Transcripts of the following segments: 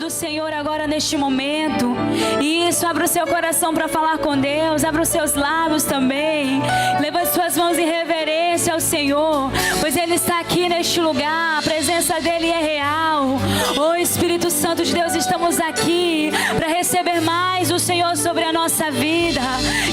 do Senhor agora neste momento. Isso, abra o seu coração para falar com Deus, abra os seus lábios também. Levante suas mãos em reverência ao Senhor, pois Ele está aqui neste lugar, a presença dEle é real. Oh Espírito Santo de Deus, estamos aqui para receber mais o Senhor sobre a nossa vida.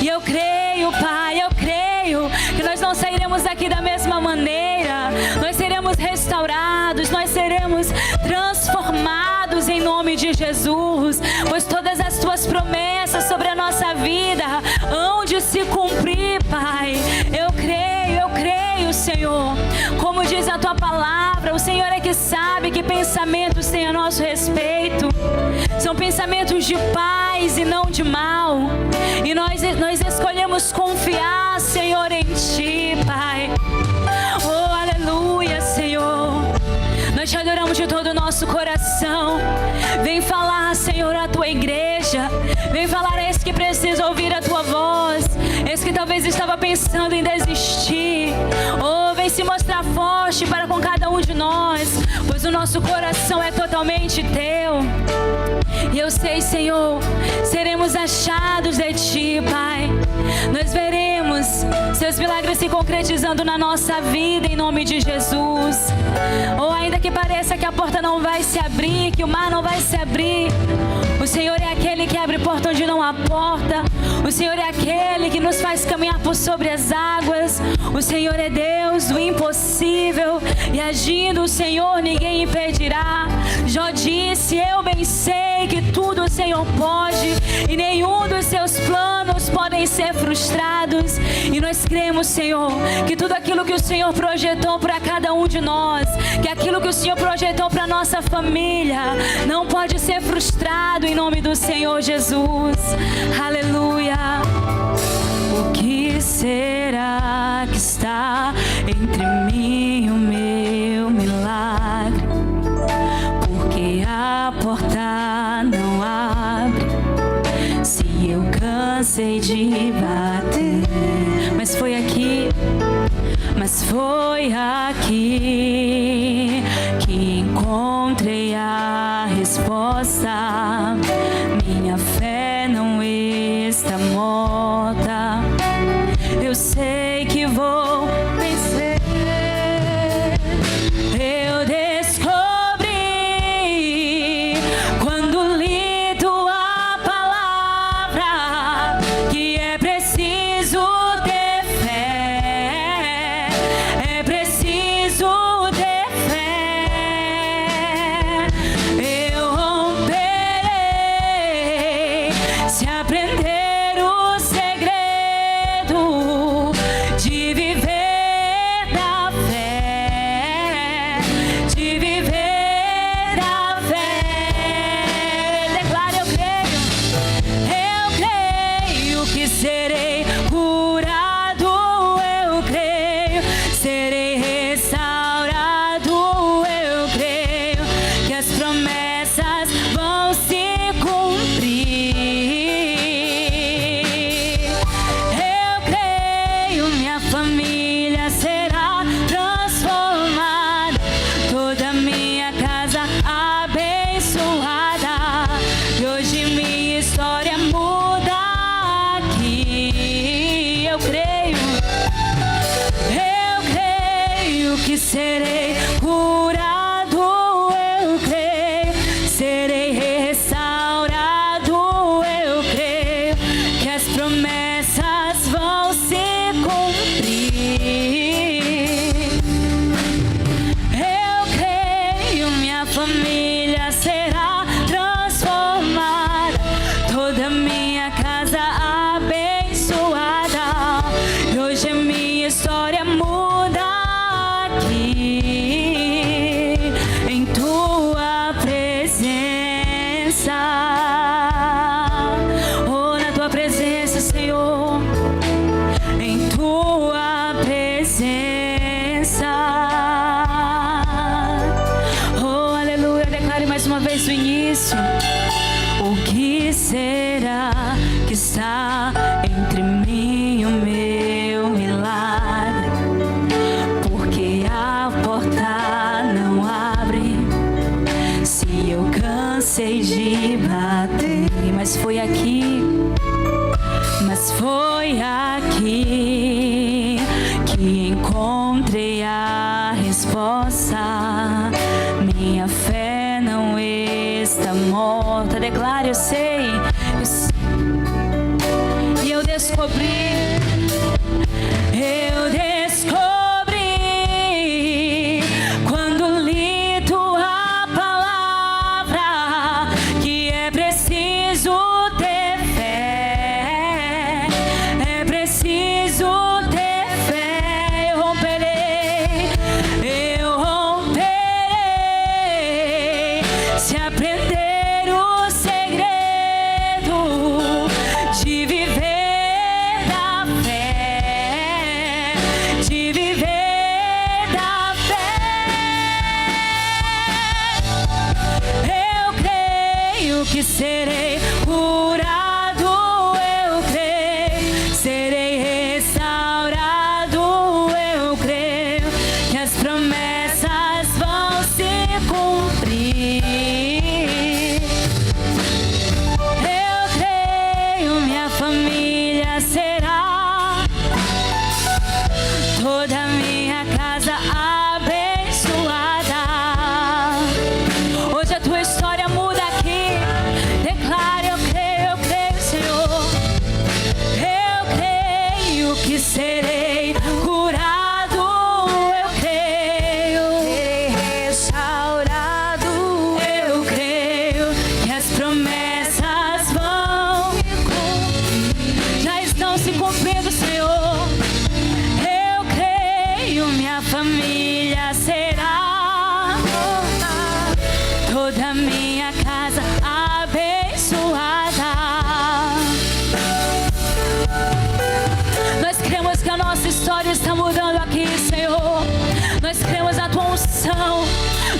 E eu creio, Pai, eu creio que nós não sairemos daqui da mesma maneira. Nós seremos restaurados, nós seremos transformados em nome de Jesus, pois todas as tuas promessas sobre a nossa vida hão de se cumprir, Pai. Eu creio, Senhor. Como diz a tua palavra, o Senhor é que sabe que pensamentos tem a nosso respeito. São pensamentos de paz e não de mal. E nós escolhemos confiar, Senhor, em Ti, Pai. Oh, aleluia, Senhor. Nós te adoramos de todo o nosso coração. Vem falar, Senhor, à tua igreja. Vem falar a esse que precisa ouvir a tua voz, esse que talvez estava pensando em desistir. Oh, vem se mostrar forte para com cada um de nós, pois o nosso coração é totalmente teu. E eu sei, Senhor, seremos achados de Ti, Pai. Nós veremos Seus milagres se concretizando na nossa vida, em nome de Jesus. Ou ainda que pareça que a porta não vai se abrir, que o mar não vai se abrir, o Senhor é aquele que abre porta onde não há porta. O Senhor é aquele que nos faz caminhar por sobre as águas. O Senhor é Deus do impossível, e agindo o Senhor ninguém impedirá. Jó disse: eu bem sei que tudo o Senhor pode, e nenhum dos seus planos podem ser frustrados. E nós cremos, Senhor, que tudo aquilo que o Senhor projetou para cada um de nós, que aquilo que o Senhor projetou para nossa família, não pode ser frustrado em nome do Senhor Jesus. Aleluia. O que será que está entre mim e o meu milagre? Porque a porta não abre. Se eu cansei de bater, mas foi aqui que encontrei a resposta. Minha fé não está morta. Eu sei que vou vencer. Eu descobri quando li tua palavra que é preciso ter fé. É preciso ter fé. Eu romperei se aprender o segredo de viver da fé, de viver da fé. Declaro: eu creio que serei curado, eu creio, serei restaurado, eu creio que as promessas vão se cumprir. Eu creio, minha família será transformada, toda minha casa abençoada, e hoje minha história muda aqui. Eu creio que serei curado, eu creio, serei restaurado, eu creio que as promessas vão se cumprir. Eu creio, minha família será transformada, toda minha casa abençoada, e hoje minha história muda aqui, em tua presença. Oh, na tua presença, Senhor, em tua presença. Oh, aleluia. Declare mais uma vez o início. O que será que está entre mim e o meu milagre? Porque a porta não abre. Se eu cansei cansei de bater, mas foi aqui que encontrei a resposta. Minha fé não está morta. Declare, eu sei. E eu descobri quando li tua palavra que é preciso ter fé, é preciso ter fé. Eu romperei se aprender o segredo de viver da fé, de viver da fé. Eu creio que serei curado, eu creio, serei restaurado, eu creio que as promessas vão se cumprir. Eu creio, minha família será, toda minha casa abençoada. Hoje a tua história muda aqui. Declare, eu creio, Senhor. Eu creio que serei curado, eu creio, serei restaurado, eu creio que as promessas vão se cumprir. Já estão se cumprindo, Senhor. Eu creio, minha família será, toda minha casa abençoada. Nós cremos que a nossa história está mudando aqui, Senhor. Nós cremos na tua unção,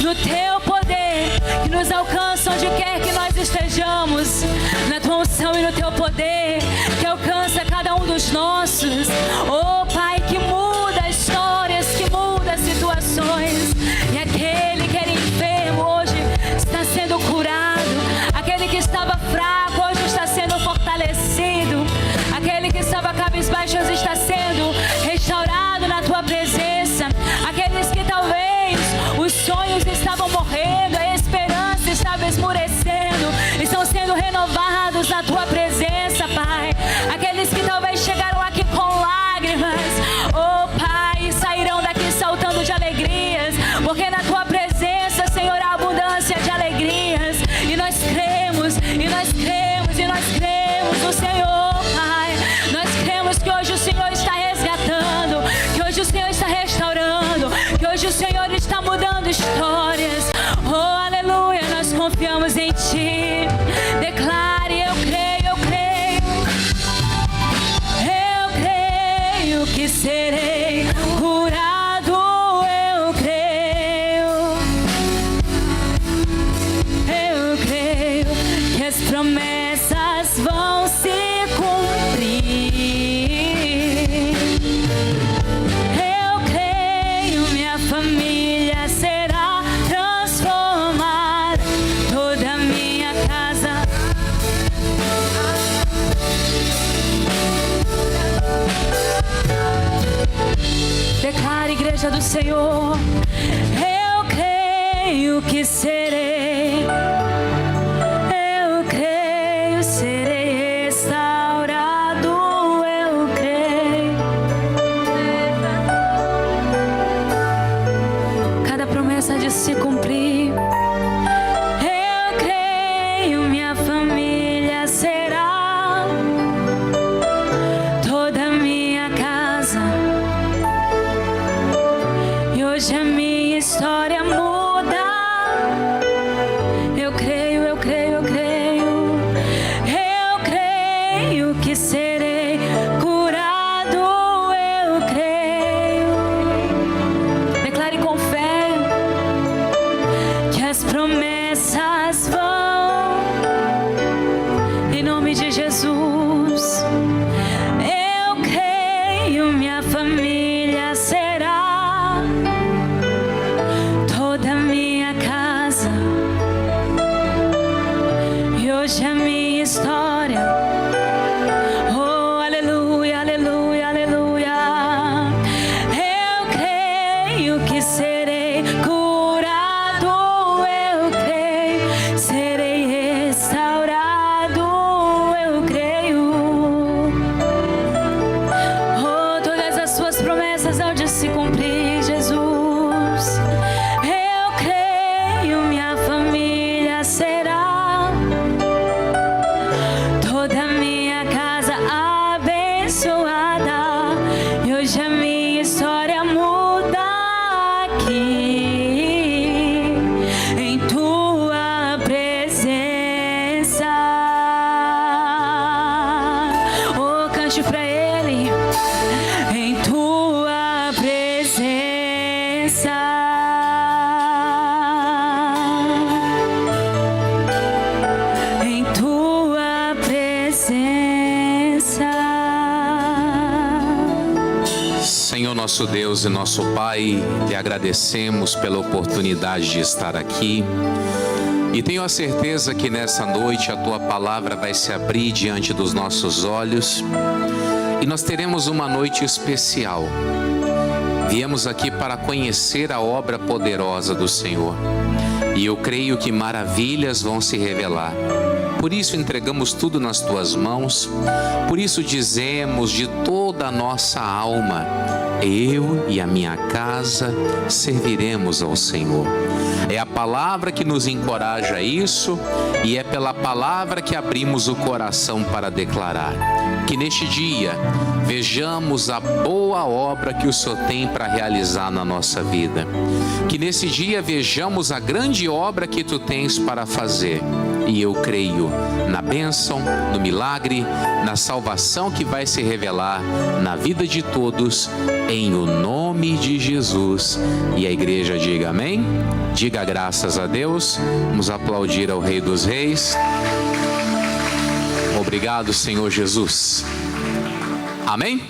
no teu poder que nos alcança onde quer que nós estejamos. Na tua unção e no teu poder que alcança cada um dos nossos. Oh Pai, que muda histórias, que muda situações. E aquele que era enfermo hoje está sendo curado. Aquele que estava fraco hoje está sendo fortalecido. Aquele que estava cabisbaixo hoje está sendo restaurado na tua presença. Aqueles que talvez os sonhos estavam morrendo, a esperança estava esmurecendo, estão sendo renovados na tua presença, Pai. Aqueles que talvez chegaram aqui com lágrimas, oh Pai, sairão daqui saltando de alegrias, porque na tua presença, Senhor, há abundância de alegrias. E nós cremos, e nós cremos, e nós cremos no Senhor, Pai. Nós cremos que hoje o Senhor está resgatando, que hoje o Senhor está restaurando, que hoje o Senhor está mudando histórias. Oh, aleluia, nós confiamos em Ti. Declare, eu creio, eu creio que serei curado, eu creio que as promessas vão se cumprir. Eu creio, minha família será transformada, toda minha casa. Declare, igreja do Senhor. Eu creio que serei, eu creio, serei restaurado, eu creio. Cada promessa de se cumprir. Eu creio, minha família será, toda minha casa. E hoje a minha história muda. Eu creio, eu creio, eu creio. Eu creio que serei curado, eu creio. Declare com fé que as promessas vão, em nome de Jesus. Eu creio, minha família será, toda minha casa. Nosso Deus e nosso Pai, te agradecemos pela oportunidade de estar aqui. E tenho a certeza que nessa noite a tua palavra vai se abrir diante dos nossos olhos. E nós teremos uma noite especial. Viemos aqui para conhecer a obra poderosa do Senhor. E eu creio que maravilhas vão se revelar. Por isso entregamos tudo nas tuas mãos. Por isso dizemos de toda a nossa alma: eu e a minha casa serviremos ao Senhor. É a palavra que nos encoraja a isso, e é pela palavra que abrimos o coração para declarar. Que neste dia vejamos a boa obra que o Senhor tem para realizar na nossa vida. Que nesse dia vejamos a grande obra que tu tens para fazer. E eu creio na bênção, no milagre, na salvação que vai se revelar na vida de todos, em o nome de Jesus. E a igreja diga amém. Diga graças a Deus. Vamos aplaudir ao Rei dos Reis. Obrigado, Senhor Jesus. Amém?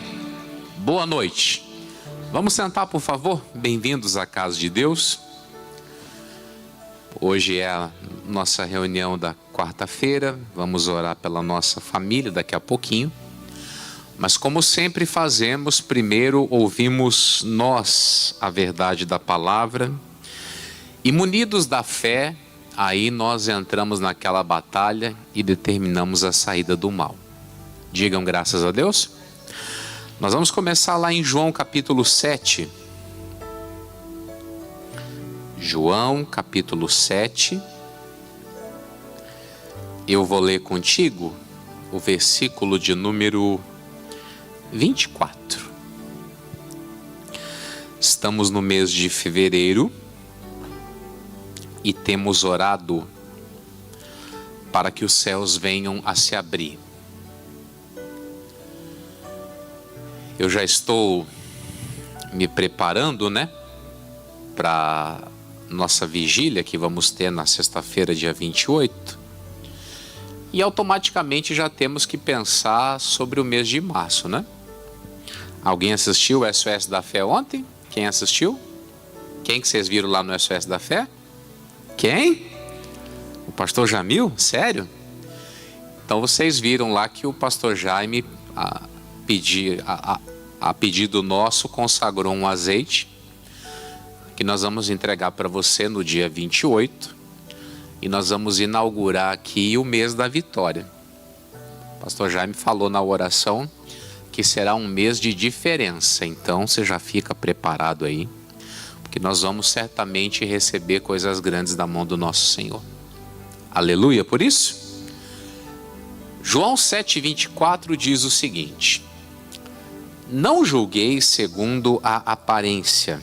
Boa noite. Vamos sentar, por favor. Bem-vindos à casa de Deus. Hoje é a nossa reunião da quarta-feira. Vamos orar pela nossa família daqui a pouquinho. Mas como sempre fazemos, primeiro ouvimos nós a verdade da palavra. E munidos da fé, aí nós entramos naquela batalha e determinamos a saída do mal. Digam graças a Deus. Nós vamos começar lá em João capítulo 7. João capítulo 7. Eu vou ler contigo o versículo de número 24. Estamos no mês de fevereiro e temos orado para que os céus venham a se abrir. Eu já estou me preparando, para nossa vigília que vamos ter na sexta-feira, dia 28. E automaticamente já temos que pensar sobre o mês de março, Alguém assistiu o SOS da Fé ontem? Quem assistiu? Quem que vocês viram lá no SOS da Fé? Quem? O pastor Jamil? Sério? Então vocês viram lá que o pastor Jaime, a pedido nosso, consagrou um azeite que nós vamos entregar para você no dia 28, e nós vamos inaugurar aqui o mês da vitória. O pastor Jaime falou na oração que será um mês de diferença, então você já fica preparado aí, porque nós vamos certamente receber coisas grandes da mão do nosso Senhor. Aleluia por isso. João 7,24 diz o seguinte: não julgueis segundo a aparência,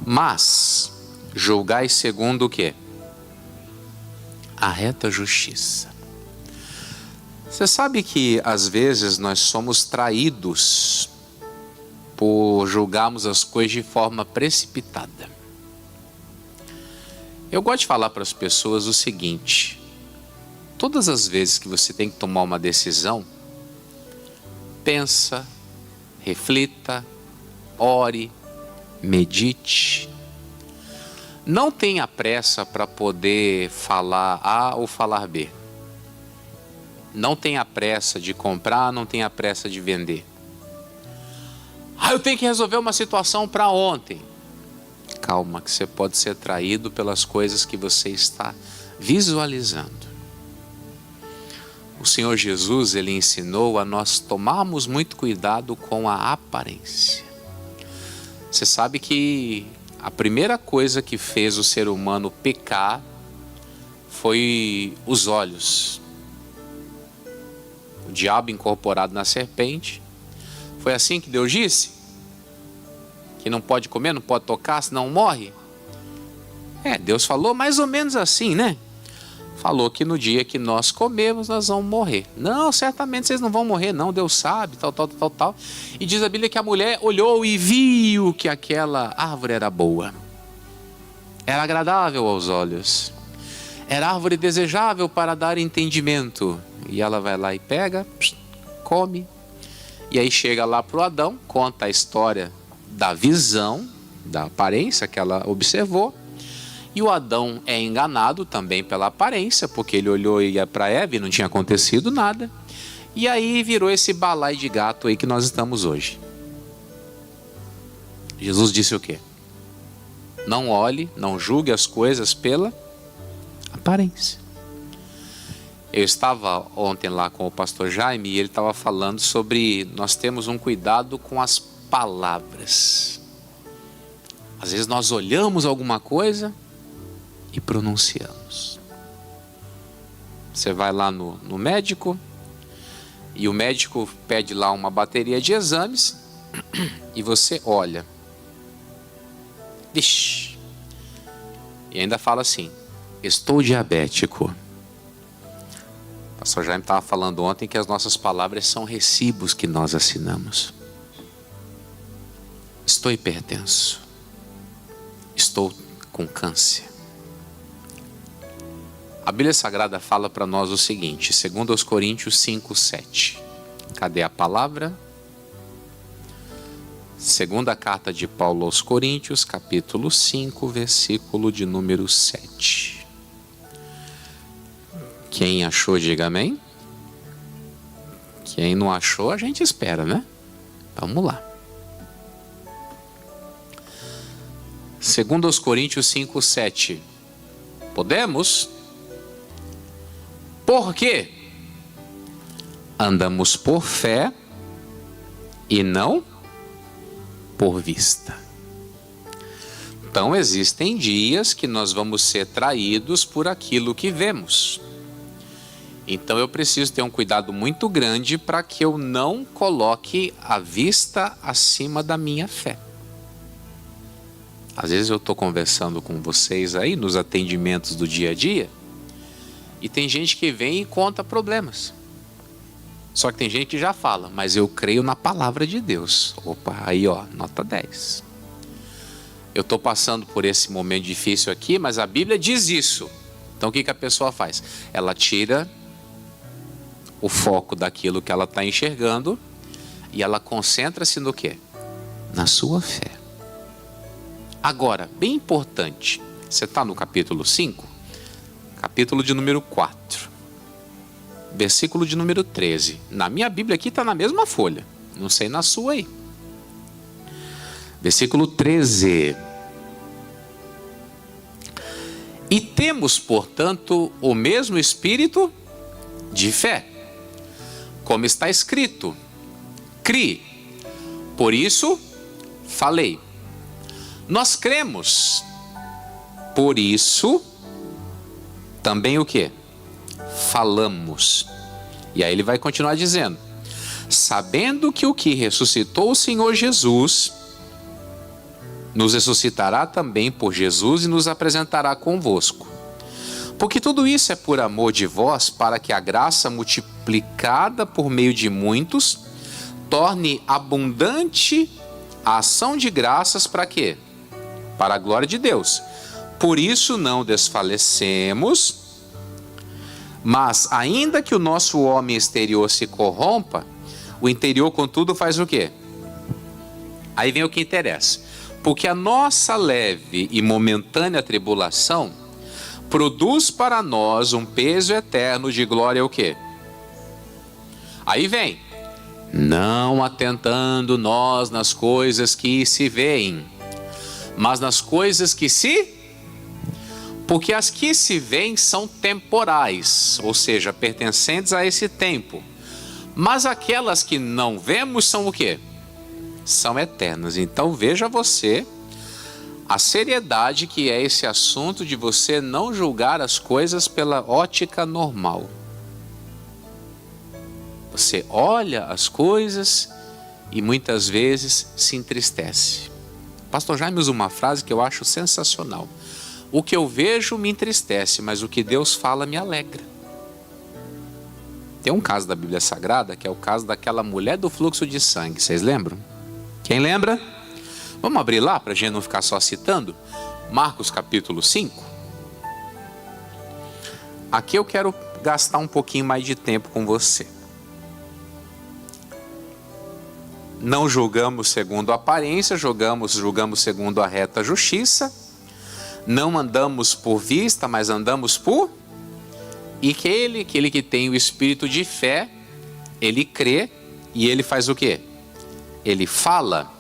mas julgai segundo o quê? A reta justiça. Você sabe que às vezes nós somos traídos por julgarmos as coisas de forma precipitada. Eu gosto de falar para as pessoas o seguinte: todas as vezes que você tem que tomar uma decisão, pensa, reflita, ore, medite. Não tenha pressa para poder falar A ou falar B. Não tenha pressa de comprar, não tenha pressa de vender. Eu tenho que resolver uma situação para ontem. Calma, que você pode ser traído pelas coisas que você está visualizando. O Senhor Jesus, Ele ensinou a nós tomarmos muito cuidado com a aparência. Você sabe que a primeira coisa que fez o ser humano pecar foi os olhos. O diabo incorporado na serpente. Foi assim que Deus disse? Que não pode comer, não pode tocar, senão morre? Deus falou mais ou menos assim, Falou que no dia que nós comemos, nós vamos morrer. Não, certamente vocês não vão morrer, não. Deus sabe, tal. E diz a Bíblia que a mulher olhou e viu que aquela árvore era boa. Era agradável aos olhos. Era árvore desejável para dar entendimento. E ela vai lá e pega, come. E aí chega lá para o Adão, conta a história da visão, da aparência que ela observou. E o Adão é enganado também pela aparência, porque ele olhou para Eva e não tinha acontecido nada. E aí virou esse balaio de gato aí que nós estamos hoje. Jesus disse o quê? Não olhe, não julgue as coisas pela aparência. Eu estava ontem lá com o pastor Jaime e ele estava falando sobre nós temos um cuidado com as palavras. Às vezes nós olhamos alguma coisa e pronunciamos. Você vai lá no médico e o médico pede lá uma bateria de exames e você olha. Vixe. E ainda fala assim: estou diabético. O pastor Jaime estava falando ontem que as nossas palavras são recibos que nós assinamos. Estou hipertenso. Estou com câncer. A Bíblia Sagrada fala para nós o seguinte, 2 Coríntios 5:7. Cadê a palavra? Segunda carta de Paulo aos Coríntios, capítulo 5, versículo de número 7. Quem achou, diga amém. Quem não achou, a gente espera, né? Vamos lá. 2 Coríntios 5, 7. Podemos? Por quê? Andamos por fé e não por vista. Então existem dias que nós vamos ser traídos por aquilo que vemos. Então eu preciso ter um cuidado muito grande para que eu não coloque a vista acima da minha fé. Às vezes eu estou conversando com vocês aí nos atendimentos do dia a dia e tem gente que vem e conta problemas. Só que tem gente que já fala, mas eu creio na palavra de Deus. Opa, aí ó, nota 10. Eu estou passando por esse momento difícil aqui, mas a Bíblia diz isso. Então o que a pessoa faz? Ela tira o foco daquilo que ela está enxergando e ela concentra-se no quê? Na sua fé. Agora, bem importante, você está no capítulo 5, capítulo de número 4, versículo de número 13. Na minha Bíblia aqui está na mesma folha, não sei na sua aí. Versículo 13. E temos, portanto, o mesmo espírito de fé, como está escrito, crie, por isso falei. Nós cremos, por isso também o quê? Falamos. E aí ele vai continuar dizendo, sabendo que o que ressuscitou o Senhor Jesus nos ressuscitará também por Jesus e nos apresentará convosco. Porque tudo isso é por amor de vós, para que a graça multiplicada por meio de muitos torne abundante a ação de graças para quê? Para a glória de Deus. Por isso não desfalecemos, mas ainda que o nosso homem exterior se corrompa, o interior contudo faz o quê? Aí vem o que interessa. Porque a nossa leve e momentânea tribulação produz para nós um peso eterno de glória o quê? Aí vem, não atentando nós nas coisas que se veem, mas nas coisas que se... Porque as que se veem são temporais, ou seja, pertencentes a esse tempo. Mas aquelas que não vemos são o quê? São eternas. Então veja você a seriedade que é esse assunto de você não julgar as coisas pela ótica normal. Você olha as coisas e muitas vezes se entristece. O pastor Jaime usa uma frase que eu acho sensacional. O que eu vejo me entristece, mas o que Deus fala me alegra. Tem um caso da Bíblia Sagrada, que é o caso daquela mulher do fluxo de sangue. Vocês lembram? Quem lembra? Vamos abrir lá para a gente não ficar só citando? Marcos capítulo 5. Aqui eu quero gastar um pouquinho mais de tempo com você. não julgamos segundo a aparência, julgamos segundo a reta justiça, não andamos por vista, mas andamos por... E aquele que tem o espírito de fé, ele crê e ele faz o quê? Ele fala.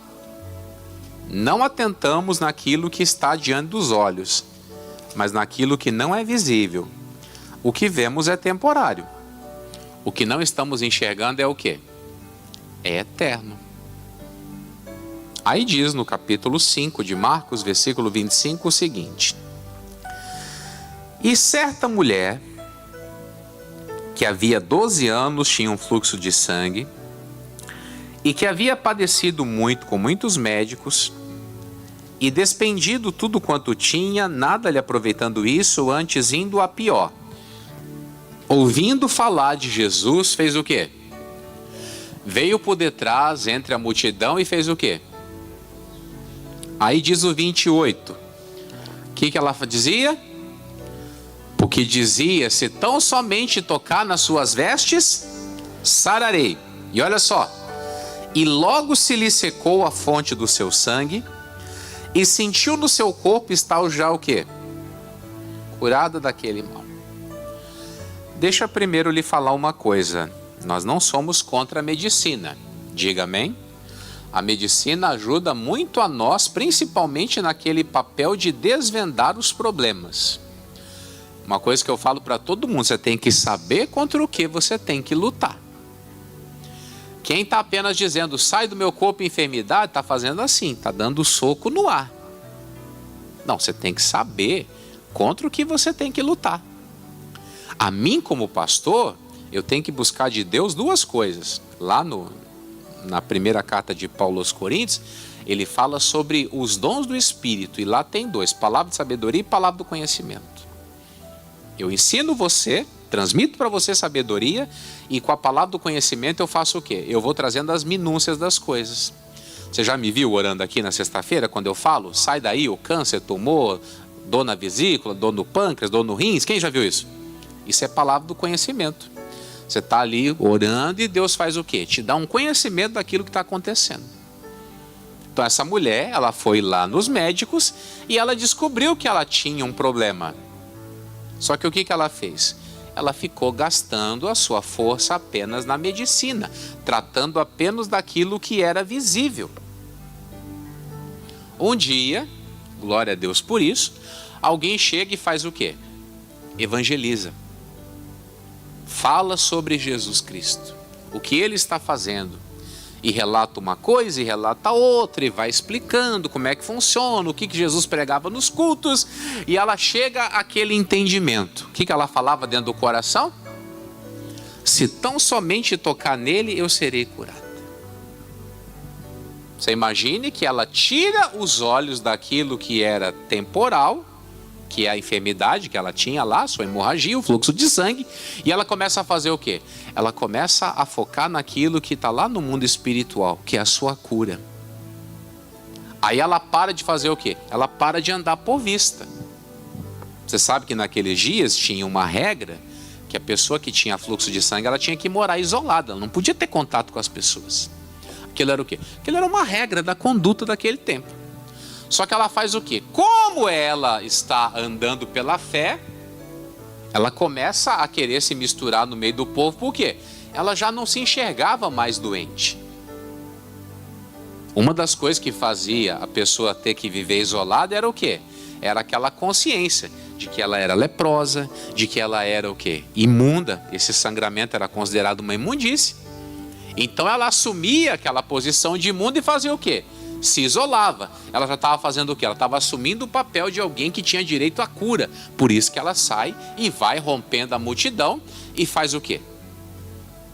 Não atentamos naquilo que está diante dos olhos, mas naquilo que não é visível. O que vemos é temporário. O que não estamos enxergando é o quê? É eterno. Aí diz no capítulo 5 de Marcos, versículo 25, o seguinte: E certa mulher, que havia 12 anos tinha um fluxo de sangue, e que havia padecido muito com muitos médicos, e despendido tudo quanto tinha, nada lhe aproveitando isso, antes indo a pior. Ouvindo falar de Jesus, fez o quê? Veio por detrás, entre a multidão, e fez o quê? Aí diz o 28. O que ela dizia? Porque dizia, se tão somente tocar nas suas vestes, sararei. E olha só. E logo se lhe secou a fonte do seu sangue, e sentiu no seu corpo estar já o quê? Curada daquele mal. Deixa primeiro lhe falar uma coisa. Nós não somos contra a medicina. Diga amém. A medicina ajuda muito a nós, principalmente naquele papel de desvendar os problemas. Uma coisa que eu falo para todo mundo, você tem que saber contra o que você tem que lutar. Quem está apenas dizendo, sai do meu corpo enfermidade, está fazendo assim, está dando soco no ar. Não, você tem que saber contra o que você tem que lutar. A mim, como pastor, eu tenho que buscar de Deus duas coisas. Lá na primeira carta de Paulo aos Coríntios, ele fala sobre os dons do Espírito, e lá tem dois, palavra de sabedoria e palavra do conhecimento. Eu ensino você, transmito para você sabedoria, e com a palavra do conhecimento eu faço o quê? Eu vou trazendo as minúcias das coisas. Você já me viu orando aqui na sexta-feira, quando eu falo, sai daí o câncer, tumor, dor na vesícula, dor no pâncreas, dor no rins? Quem já viu isso? Isso é palavra do conhecimento. Você está ali orando e Deus faz o quê? Te dá um conhecimento daquilo que está acontecendo. Então essa mulher, ela foi lá nos médicos e ela descobriu que ela tinha um problema. Só que o que ela fez? Ela ficou gastando a sua força apenas na medicina, tratando apenas daquilo que era visível. Um dia, glória a Deus por isso, alguém chega e faz o quê? Evangeliza. Fala sobre Jesus Cristo, o que ele está fazendo, e relata uma coisa e relata outra, e vai explicando como é que funciona, o que Jesus pregava nos cultos, e ela chega àquele entendimento. O que ela falava dentro do coração? Se tão somente tocar nele, eu serei curada. Você imagine que ela tira os olhos daquilo que era temporal, que é a enfermidade que ela tinha lá, sua hemorragia, o fluxo de sangue, e ela começa a fazer o quê? Ela começa a focar naquilo que está lá no mundo espiritual, que é a sua cura. Aí ela para de fazer o quê? Ela para de andar por vista. Você sabe que naqueles dias tinha uma regra, que a pessoa que tinha fluxo de sangue, ela tinha que morar isolada, ela não podia ter contato com as pessoas. Aquilo era o quê? Aquilo era uma regra da conduta daquele tempo. Só que ela faz o quê? Como ela está andando pela fé, ela começa a querer se misturar no meio do povo. Por quê? Ela já não se enxergava mais doente. Uma das coisas que fazia a pessoa ter que viver isolada era o quê? Era aquela consciência de que ela era leprosa, de que ela era o quê? Imunda. Esse sangramento era considerado uma imundície. Então ela assumia aquela posição de imunda e fazia o quê? Se isolava. Ela já estava fazendo o quê? Ela estava assumindo o papel de alguém que tinha direito à cura. Por isso que ela sai e vai rompendo a multidão e faz o quê?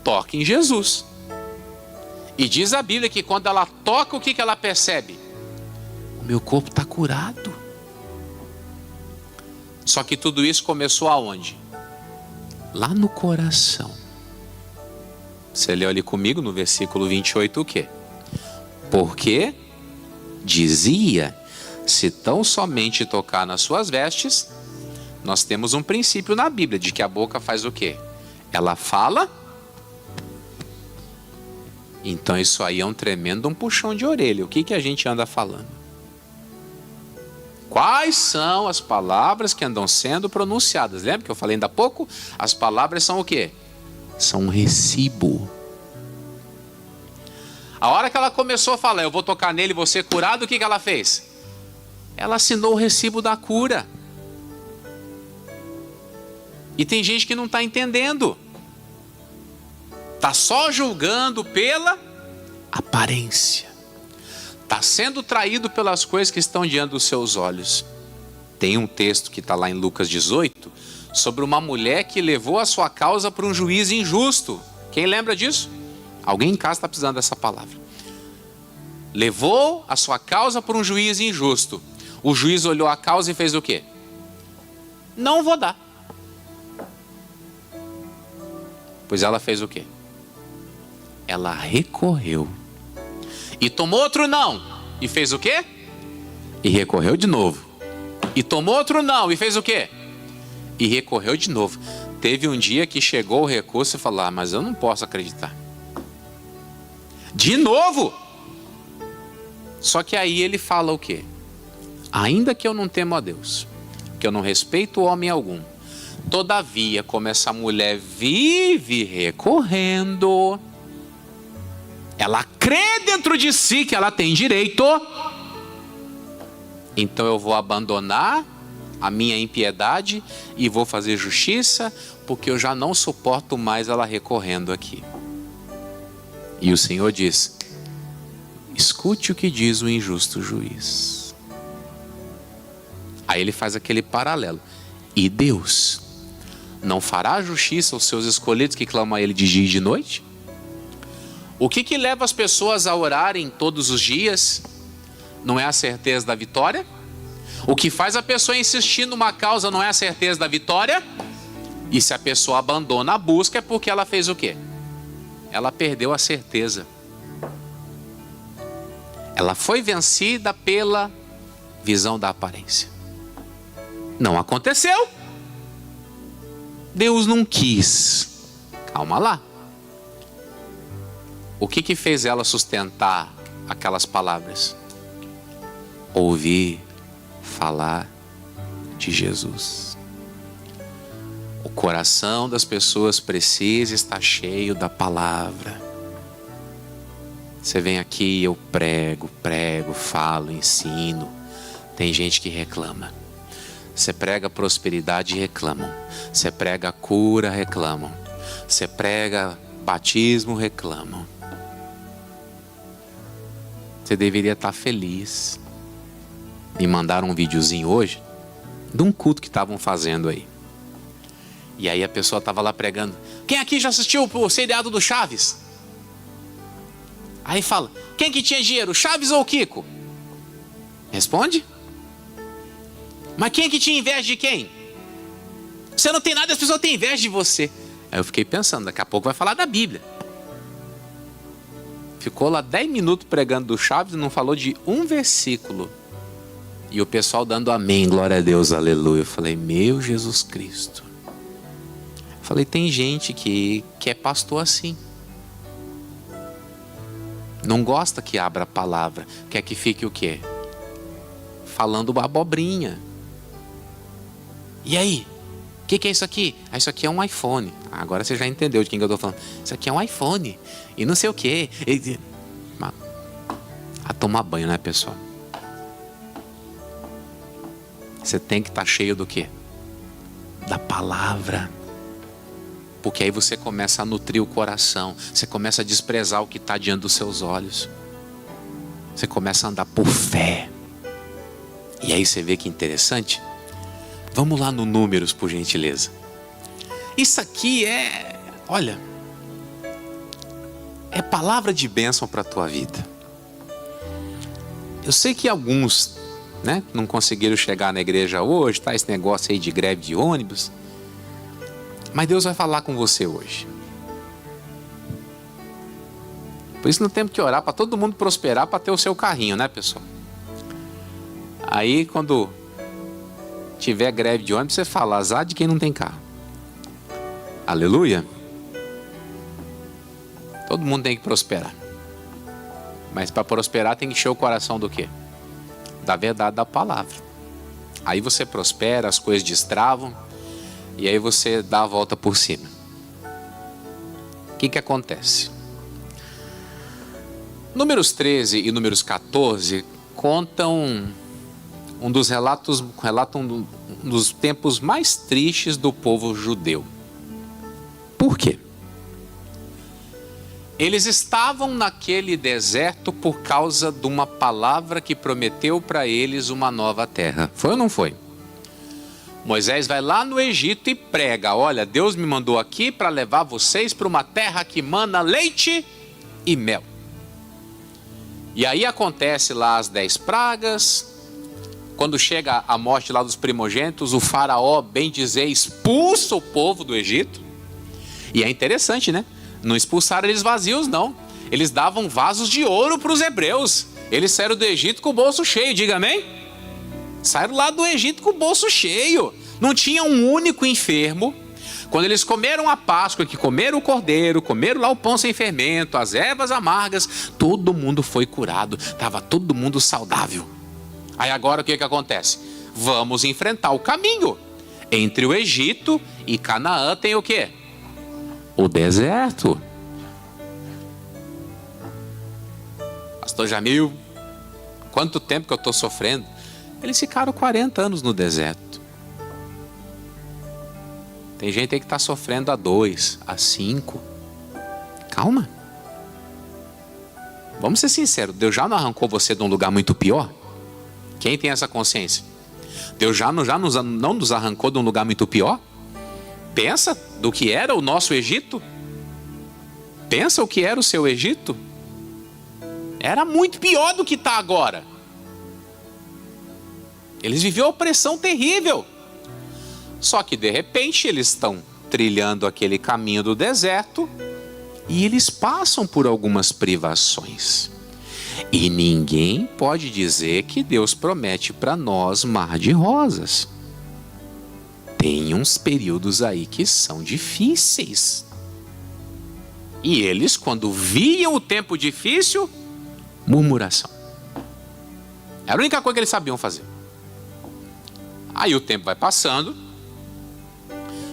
Toca em Jesus. E diz a Bíblia que quando ela toca, o que ela percebe? O meu corpo está curado. Só que tudo isso começou aonde? Lá no coração. Você leu ali comigo no versículo 28 o quê? Porque dizia, se tão somente tocar nas suas vestes. Nós temos um princípio na Bíblia de que a boca faz o quê? Ela fala Então isso aí é um tremendo puxão de orelha. O que a gente anda falando? Quais são as palavras que andam sendo pronunciadas? Lembra que eu falei ainda há pouco? As palavras são o quê? São um recibo. A hora que ela começou a falar, eu vou tocar nele, vou ser curado, o que ela fez? Ela assinou o recibo da cura. E tem gente que não está entendendo. Está só julgando pela aparência. Está sendo traído pelas coisas que estão diante dos seus olhos. Tem um texto que está lá em Lucas 18, sobre uma mulher que levou a sua causa para um juiz injusto. Quem lembra disso? Alguém em casa está precisando dessa palavra. Levou a sua causa para um juiz injusto. O juiz olhou a causa e fez o quê? Não vou dar. Pois ela fez o quê? Ela recorreu. E tomou outro não. E fez o quê? E recorreu de novo. E tomou outro não. E fez o quê? E recorreu de novo. Teve um dia que chegou o recurso e falou: mas eu não posso acreditar. De novo. Só que aí ele fala o quê? Ainda que eu não temo a Deus, que eu não respeito homem algum, todavia, como essa mulher vive recorrendo, ela crê dentro de si que ela tem direito, então eu vou abandonar a minha impiedade e vou fazer justiça, porque eu já não suporto mais ela recorrendo aqui. E o Senhor diz: escute o que diz o injusto juiz. Aí ele faz aquele paralelo. E Deus não fará justiça aos seus escolhidos que clamam a Ele de dia e de noite? O que leva as pessoas a orarem todos os dias? Não é a certeza da vitória? O que faz a pessoa insistir numa causa não é a certeza da vitória? E se a pessoa abandona a busca é porque ela fez o quê? Ela perdeu a certeza. Ela foi vencida pela visão da aparência. Não aconteceu. Deus não quis. Calma lá. O que fez ela sustentar aquelas palavras? Ouvir falar de Jesus. O coração das pessoas precisa estar cheio da palavra. Você vem aqui, eu prego, falo, ensino. Tem gente que reclama. Você prega prosperidade e reclamam. Você prega cura, reclamam. Você prega batismo, reclamam. Você deveria estar feliz. Me mandaram um videozinho hoje de um culto que estavam fazendo aí. E aí a pessoa estava lá pregando. Quem aqui já assistiu o seriado do Chaves? Aí fala, quem que tinha dinheiro, Chaves ou o Kiko? Responde. Mas quem que tinha inveja de quem? Você não tem nada, as pessoas têm inveja de você. Aí eu fiquei pensando, daqui a pouco vai falar da Bíblia. Ficou lá 10 minutos pregando do Chaves e não falou de um versículo. E o pessoal dando amém, glória a Deus, aleluia. Eu falei, meu Jesus Cristo. Eu falei, tem gente que é pastor assim. Não gosta que abra a palavra. Quer que fique o quê? Falando abobrinha. E aí? O que é isso aqui? Ah, isso aqui é um iPhone. Agora você já entendeu de quem que eu estou falando. Isso aqui é um iPhone. E não sei o quê. A tomar banho, né, pessoal? Você tem que estar cheio do quê? Da palavra. Porque aí você começa a nutrir o coração. Você começa a desprezar o que está diante dos seus olhos. Você começa a andar por fé. E aí você vê que interessante. Vamos lá no Números, por gentileza. Isso aqui olha, é palavra de bênção para a tua vida. Eu sei que alguns, né, não conseguiram chegar na igreja hoje, tá esse negócio aí de greve de ônibus. Mas Deus vai falar com você hoje. Por isso não temos que orar para todo mundo prosperar, para ter o seu carrinho, né, pessoal? Aí quando tiver greve de ônibus, você fala, azar de quem não tem carro. Aleluia. Todo mundo tem que prosperar. Mas para prosperar tem que encher o coração do quê? Da verdade da palavra. Aí você prospera, as coisas destravam, e aí você dá a volta por cima. O que acontece? Números 13 e Números 14 contam relatam um dos tempos mais tristes do povo judeu. Por quê? Eles estavam naquele deserto por causa de uma palavra que prometeu para eles uma nova terra. Foi ou não foi? Moisés vai lá no Egito e prega: olha, Deus me mandou aqui para levar vocês para uma terra que mana leite e mel. E aí acontece lá as 10 pragas. Quando chega a morte lá dos primogênitos, o faraó, bem dizer, expulsa o povo do Egito. E é interessante, né? Não expulsaram eles vazios, não. Eles davam vasos de ouro para os hebreus. Eles saíram do Egito com o bolso cheio, diga amém? Saíram lá do Egito com o bolso cheio. Não tinha um único enfermo. Quando eles comeram a Páscoa, que comeram o cordeiro, comeram lá o pão sem fermento, as ervas amargas, todo mundo foi curado. Estava todo mundo saudável. Aí agora o que acontece? Vamos enfrentar o caminho. Entre o Egito e Canaã tem o quê? O deserto. Pastor Jamil, quanto tempo que eu estou sofrendo? Eles ficaram 40 anos no deserto. Tem gente aí que está sofrendo há 2, há 5. Calma. Vamos ser sinceros, Deus já não arrancou você de um lugar muito pior? Quem tem essa consciência? Deus já não nos arrancou de um lugar muito pior? Pensa do que era o nosso Egito. Pensa o que era o seu Egito. Era muito pior do que está agora. Eles viviam uma opressão terrível. Só que de repente eles estão trilhando aquele caminho do deserto e eles passam por algumas privações. E ninguém pode dizer que Deus promete para nós mar de rosas. Tem uns períodos aí que são difíceis. E eles, quando viam o tempo difícil, murmuração. Era a única coisa que eles sabiam fazer. Aí o tempo vai passando.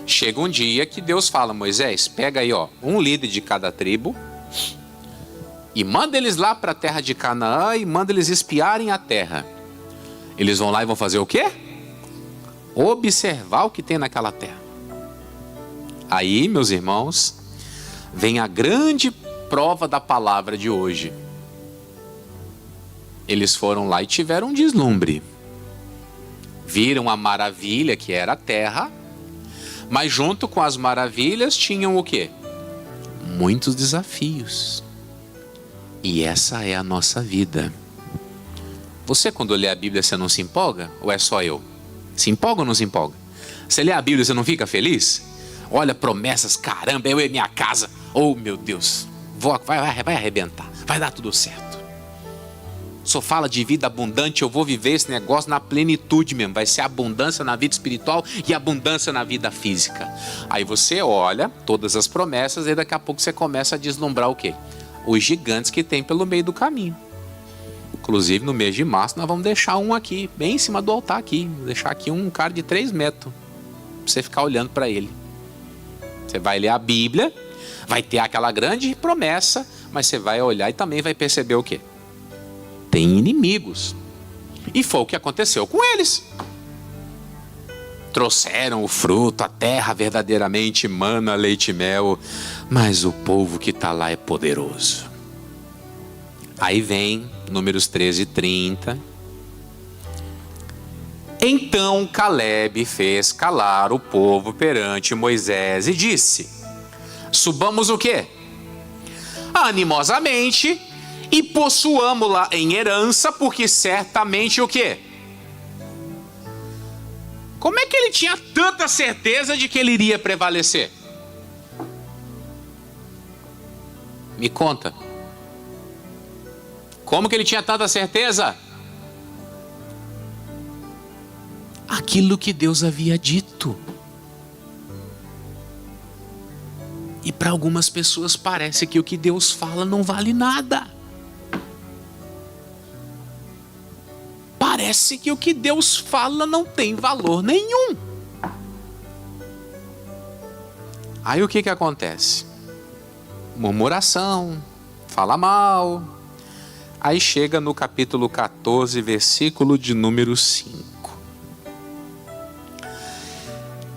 Chega um dia que Deus fala: Moisés, pega aí um líder de cada tribo e manda eles lá para a terra de Canaã e manda eles espiarem a terra. Eles vão lá e vão fazer o quê? Observar o que tem naquela terra. Aí, meus irmãos, vem a grande prova da palavra de hoje. Eles foram lá e tiveram um deslumbre. Viram a maravilha que era a terra, mas junto com as maravilhas tinham o quê? Muitos desafios. E essa é a nossa vida. Você, quando lê a Bíblia, você não se empolga? Ou é só eu? Se empolga ou não se empolga? Você lê a Bíblia, você não fica feliz? Olha, promessas, caramba, eu e minha casa. Oh, meu Deus, vai arrebentar, vai dar tudo certo. Só fala de vida abundante, eu vou viver esse negócio na plenitude mesmo. Vai ser abundância na vida espiritual e abundância na vida física. Aí você olha todas as promessas e daqui a pouco você começa a deslumbrar o quê? Os gigantes que tem pelo meio do caminho. Inclusive no mês de março nós vamos deixar um aqui, bem em cima do altar aqui. Vou deixar aqui um cara de 3 metros, pra você ficar olhando para ele. Você vai ler a Bíblia, vai ter aquela grande promessa, mas você vai olhar e também vai perceber o quê? Tem inimigos. E foi o que aconteceu com eles. Trouxeram o fruto, a terra verdadeiramente mana leite e mel, mas o povo que está lá é poderoso. Aí vem Números 13 e 30. Então Calebe fez calar o povo perante Moisés e disse: subamos o quê? Animosamente e possuamo-la em herança, porque certamente o quê? Como é que ele tinha tanta certeza de que ele iria prevalecer? Me conta. Como que ele tinha tanta certeza? Aquilo que Deus havia dito. E para algumas pessoas parece que o que Deus fala não vale nada. parece que o que Deus fala não tem valor nenhum. Aí o que acontece? Murmuração, fala mal. Aí chega no capítulo 14, versículo de número 5.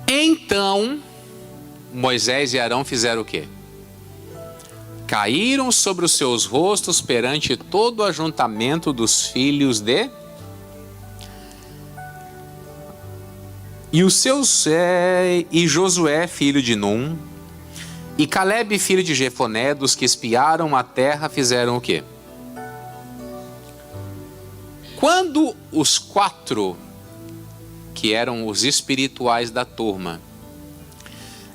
Então, Moisés e Arão fizeram o quê? Caíram sobre os seus rostos perante todo o ajuntamento dos filhos de... E Josué, filho de Num, e Calebe, filho de Jefoné, dos que espiaram a terra, fizeram o quê? Quando os 4, que eram os espirituais da turma,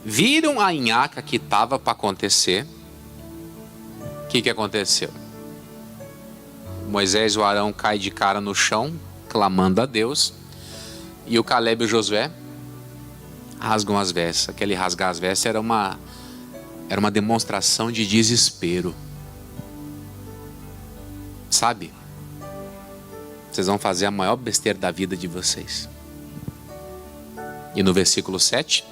viram a nhaca que estava para acontecer, o que aconteceu? Moisés e o Arão caem de cara no chão, clamando a Deus, e o Calebe e o Josué rasgam as vestes. Aquele rasgar as vestes era uma demonstração de desespero. Sabe? Vocês vão fazer a maior besteira da vida de vocês. E no versículo 7...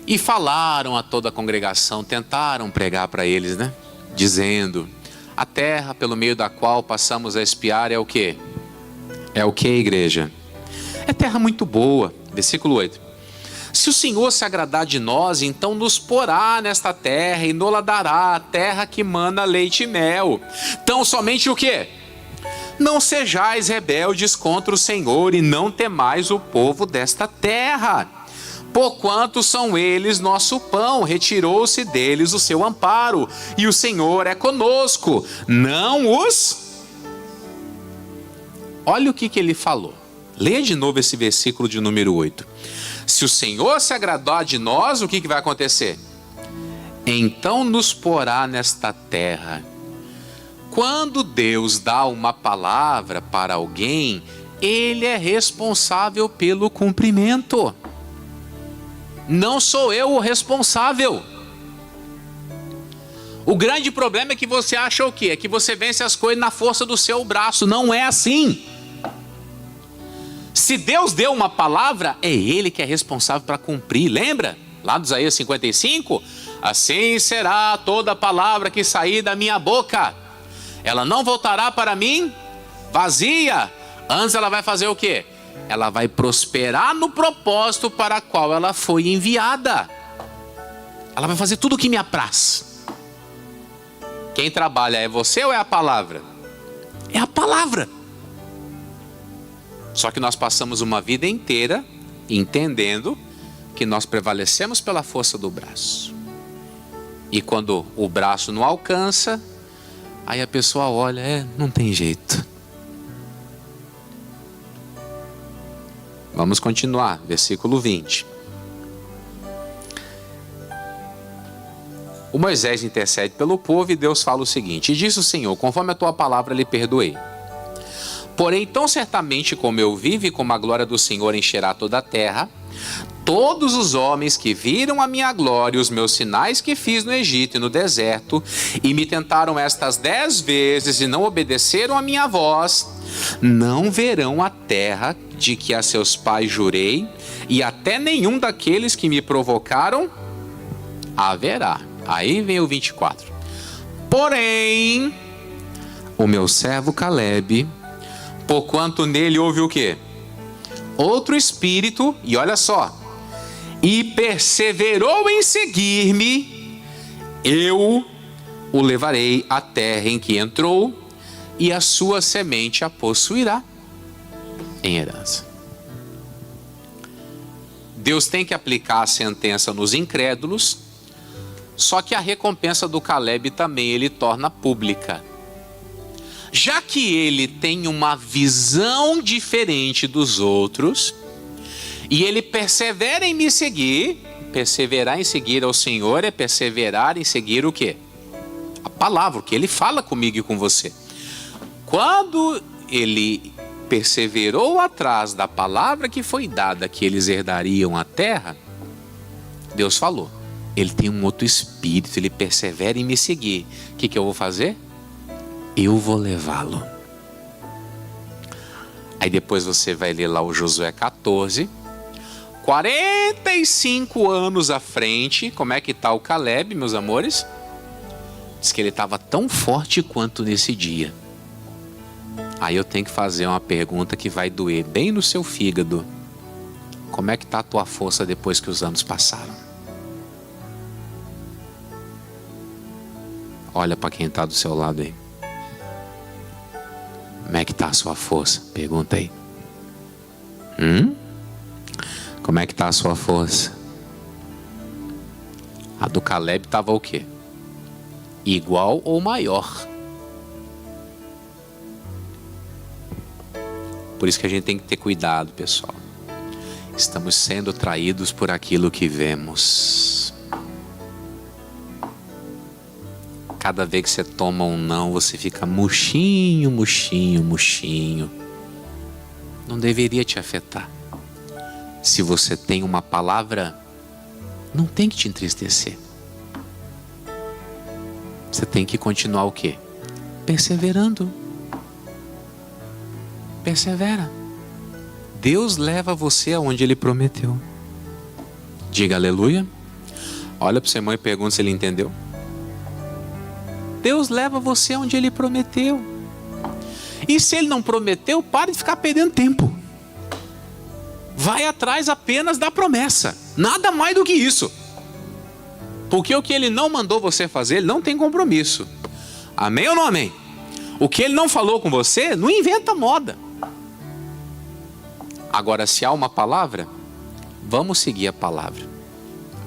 E falaram a toda a congregação, tentaram pregar para eles, né? Dizendo: a terra pelo meio da qual passamos a espiar é o quê? É o que, igreja? É terra muito boa. Versículo 8. Se o Senhor se agradar de nós, então nos porá nesta terra e nos dará a terra que mana leite e mel. Então somente o quê? Não sejais rebeldes contra o Senhor e não temais o povo desta terra. Porquanto são eles nosso pão, retirou-se deles o seu amparo, e o Senhor é conosco, não os... Olha o que ele falou. Leia de novo esse versículo de número 8. Se o Senhor se agradar de nós, o que vai acontecer? Então nos porá nesta terra. Quando Deus dá uma palavra para alguém, Ele é responsável pelo cumprimento. Não sou eu o responsável. O grande problema é que você acha o quê? É que você vence as coisas na força do seu braço. Não é assim. Se Deus deu uma palavra, é Ele que é responsável para cumprir. Lembra? Lá do Isaías 55. Assim será toda palavra que sair da minha boca. Ela não voltará para mim vazia. Antes ela vai fazer o quê? Ela vai prosperar no propósito para o qual ela foi enviada. Ela vai fazer tudo o que me apraz. Quem trabalha é você ou é a palavra? É a palavra. Só que nós passamos uma vida inteira entendendo que nós prevalecemos pela força do braço. E quando o braço não alcança, aí a pessoa olha, não tem jeito. Vamos continuar, versículo 20. O Moisés intercede pelo povo e Deus fala o seguinte: e disse o Senhor, conforme a tua palavra lhe perdoei. Porém, tão certamente como eu vivo e como a glória do Senhor encherá toda a terra, todos os homens que viram a minha glória e os meus sinais que fiz no Egito e no deserto, e me tentaram estas 10 vezes e não obedeceram a minha voz, não verão a terra de que a seus pais jurei, e até nenhum daqueles que me provocaram haverá. Aí vem o 24. Porém, o meu servo Calebe, porquanto nele houve o quê? Outro espírito, e olha só, e perseverou em seguir-me, eu o levarei à terra em que entrou, e a sua semente a possuirá em herança. Deus tem que aplicar a sentença nos incrédulos, só que a recompensa do Calebe também ele torna pública. Já que ele tem uma visão diferente dos outros, e ele persevera em me seguir, perseverar em seguir ao Senhor é perseverar em seguir o quê? A palavra, o que ele fala comigo e com você. Quando ele perseverou atrás da palavra que foi dada, que eles herdariam a terra, Deus falou, ele tem um outro espírito, ele persevera em me seguir. O que eu vou fazer? Eu vou levá-lo. Aí depois você vai ler lá o Josué 14. 45 anos à frente, como é que está o Caleb, meus amores? Diz que ele estava tão forte quanto nesse dia. Aí eu tenho que fazer uma pergunta que vai doer bem no seu fígado. Como é que está a tua força depois que os anos passaram? Olha para quem está do seu lado aí. Como é que está a sua força? Pergunta aí. Como é que está a sua força? A do Caleb estava o quê? Igual ou maior. Por isso que a gente tem que ter cuidado, pessoal. Estamos sendo traídos por aquilo que vemos. Cada vez que você toma um não, você fica murchinho, murchinho, murchinho. Não deveria te afetar. Se você tem uma palavra, não tem que te entristecer. Você tem que continuar o quê? Perseverando. Persevera. Deus leva você aonde Ele prometeu. Diga aleluia. Olha para o seu irmão e pergunta se ele entendeu. Deus leva você aonde Ele prometeu. E se Ele não prometeu, pare de ficar perdendo tempo. Vai atrás apenas da promessa. Nada mais do que isso. Porque o que Ele não mandou você fazer, Ele não tem compromisso. Amém ou não amém? O que Ele não falou com você, não inventa moda. Agora, se há uma palavra, vamos seguir a palavra.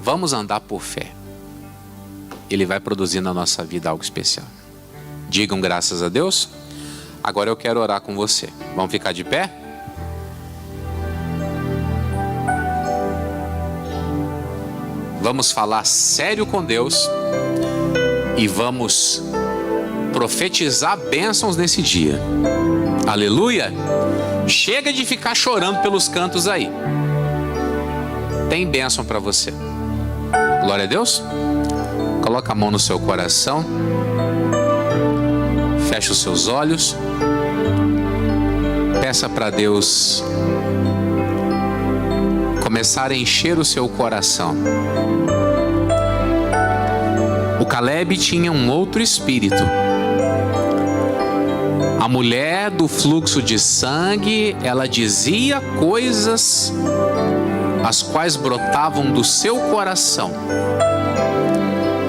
Vamos andar por fé. Ele vai produzir na nossa vida algo especial. Digam graças a Deus. Agora eu quero orar com você. Vamos ficar de pé? Vamos falar sério com Deus e vamos profetizar bênçãos nesse dia. Aleluia! Chega de ficar chorando pelos cantos aí. Tem bênção para você. Glória a Deus. Coloca a mão no seu coração. Feche os seus olhos. Peça para Deus começar a encher o seu coração. O Caleb tinha um outro espírito. A mulher do fluxo de sangue, ela dizia coisas as quais brotavam do seu coração.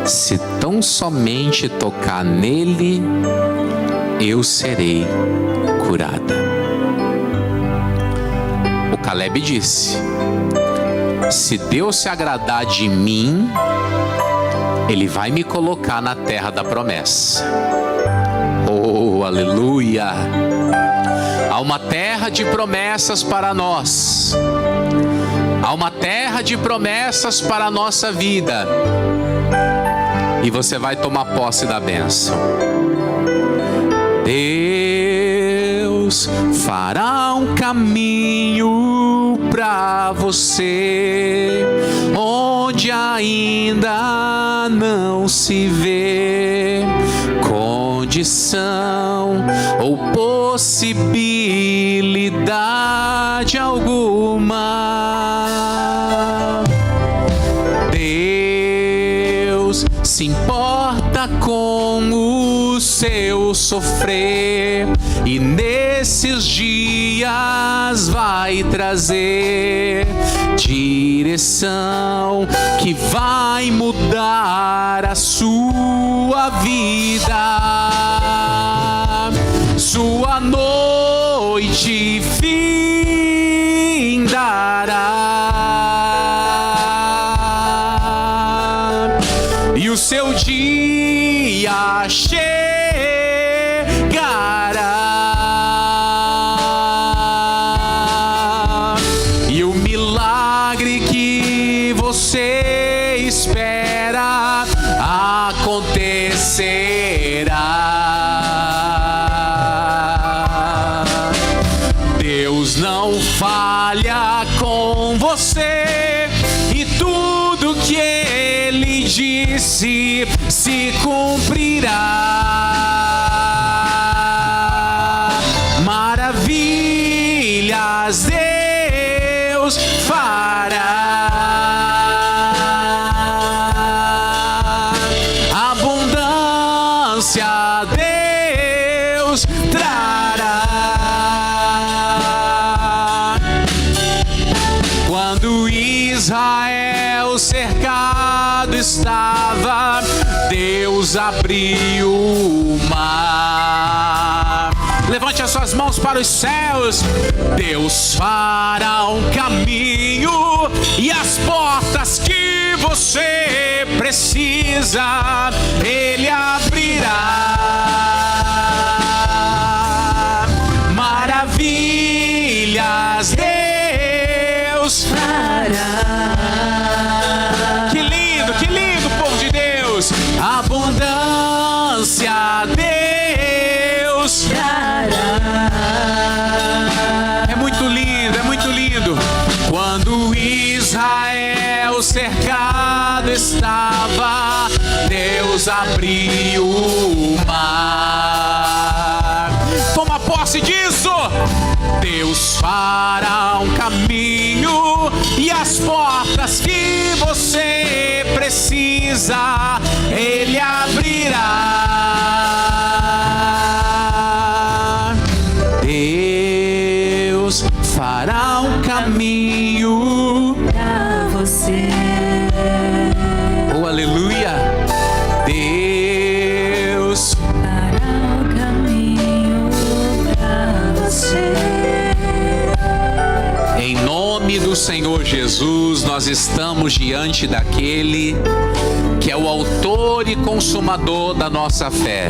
Se tão somente tocar nele, eu serei curada. O Caleb disse: se Deus se agradar de mim, Ele vai me colocar na terra da promessa. Oh, aleluia! Há uma terra de promessas para nós. Há uma terra de promessas para a nossa vida. E você vai tomar posse da bênção. Deus fará um caminho para você, onde ainda não se vê condição ou possibilidade alguma. Deus se importa com o seu sofrer e nesses dias vai trazer direção que vai mudar a sua vida. Sua noite findará e o seu dia chegará, e o milagre que você espera acontecerá. Deus não falha com você e tudo que Ele disse se cumprirá. Maravilhas Deus fará. Abundância Deus trará. Quando Israel cercado estava, Deus abriu o mar. Levante as suas mãos para os céus. Deus fará um caminho e as portas que você precisa, Ele abrirá. Maravilhas Deus fará. Que lindo, povo de Deus. Abundância Deus dará. É muito lindo. Quando Israel cercado estava, Deus abriu o mar. Toma posse disso. Deus fará um caminho e as portas que você precisa, Ele abrirá. Deus fará um caminho pra você. Oh, aleluia. Deus fará um caminho pra você. Em nome do Senhor Jesus, nós estamos diante daquele que é o autor e consumador da nossa fé.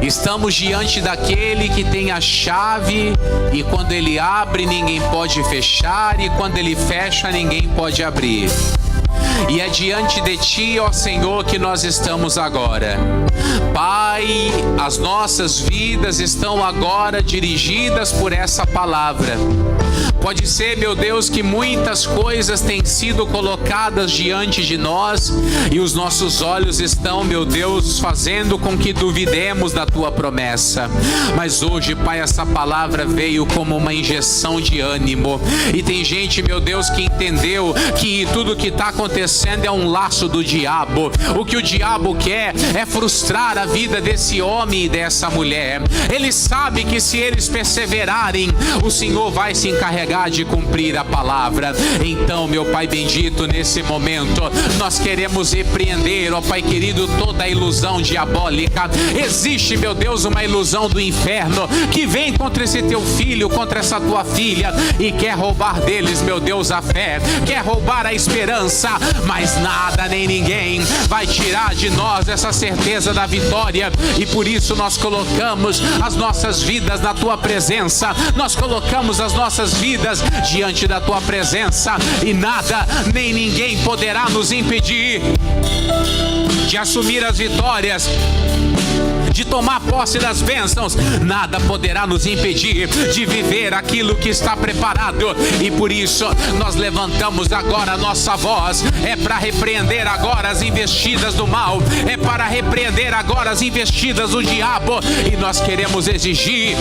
Estamos diante daquele que tem a chave e quando Ele abre ninguém pode fechar e quando Ele fecha ninguém pode abrir. E é diante de Ti, ó Senhor, que nós estamos agora. Pai, as nossas vidas estão agora dirigidas por essa palavra. Pode ser, meu Deus, que muitas coisas têm sido colocadas diante de nós e os nossos olhos estão, meu Deus, fazendo com que duvidemos da Tua promessa. Mas hoje, Pai, essa palavra veio como uma injeção de ânimo. E tem gente, meu Deus, que entendeu que tudo que está acontecendo é um laço do diabo. O que o diabo quer é frustrar a vida desse homem e dessa mulher. Ele sabe que se eles perseverarem, o Senhor vai se encarregar de cumprir a palavra. Então, meu Pai bendito, nesse momento nós queremos repreender, ó Pai querido, toda a ilusão diabólica. Existe, meu Deus, uma ilusão do inferno que vem contra esse teu filho, contra essa tua filha e quer roubar deles, meu Deus, a fé, quer roubar a esperança, mas nada nem ninguém vai tirar de nós essa certeza da vitória. E por isso nós colocamos as nossas vidas na tua presença, nós colocamos as nossas vidas diante da tua presença e nada nem ninguém poderá nos impedir de assumir as vitórias, de tomar posse das bênçãos. Nada poderá nos impedir de viver aquilo que está preparado. E por isso nós levantamos agora a nossa voz. É para repreender agora as investidas do mal, é para repreender agora as investidas do diabo. E nós queremos exigir: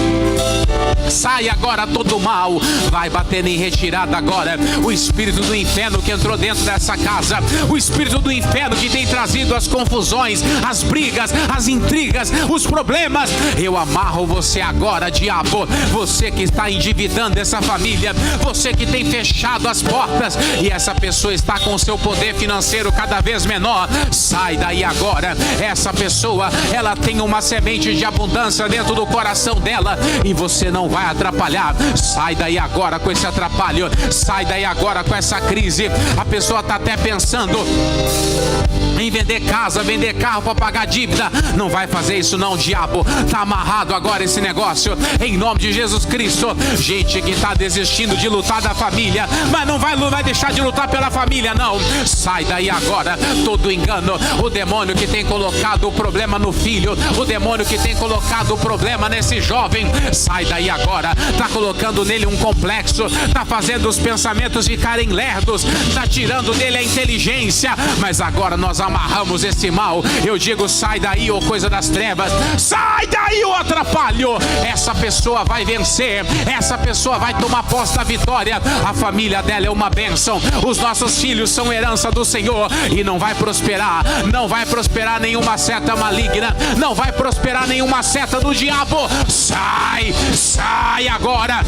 sai agora todo o mal, vai bater em retirada agora o espírito do inferno que entrou dentro dessa casa, o espírito do inferno que tem trazido as confusões, as brigas, as intrigas, os problemas. Eu amarro você agora, diabo, você que está endividando essa família, você que tem fechado as portas e essa pessoa está com seu poder financeiro cada vez menor. Sai daí agora. Essa pessoa, ela tem uma semente de abundância dentro do coração dela e você não vai atrapalhar. Sai daí agora com esse atrapalho, sai daí agora com essa crise. A pessoa está até pensando em vender casa, vender carro para pagar dívida. Não vai fazer isso não, diabo. Está amarrado agora esse negócio em nome de Jesus Cristo. Gente que está desistindo de lutar da família, mas não vai deixar de lutar pela família não. Sai daí agora todo engano. O demônio que tem colocado o problema no filho, o demônio que tem colocado o problema nesse jovem, sai daí agora. Está colocando nele um complexo, está fazendo os pensamentos ficarem lerdos, está tirando dele a inteligência. Mas agora nós amarramos esse mal. Eu digo: sai daí, ô coisa das trevas. trevas. Sai daí, ô atrapalho! Essa pessoa vai vencer, essa pessoa vai tomar posse da vitória. A família dela é uma bênção, os nossos filhos são herança do Senhor. E não vai prosperar, não vai prosperar nenhuma seta maligna, não vai prosperar nenhuma seta do diabo. Sai, sai agora!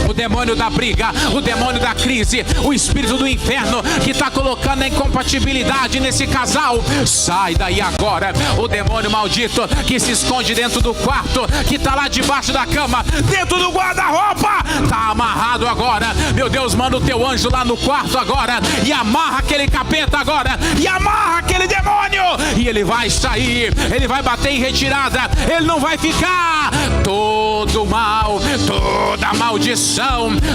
O demônio da briga, o demônio da crise, o espírito do inferno que está colocando a incompatibilidade nesse casal, sai daí agora. O demônio maldito que se esconde dentro do quarto, que está lá debaixo da cama, dentro do guarda-roupa, está amarrado agora. Meu Deus, manda o teu anjo lá no quarto agora e amarra aquele capeta agora, e amarra aquele demônio, e ele vai sair, ele vai bater em retirada, ele não vai ficar. Todo mal, toda maldição,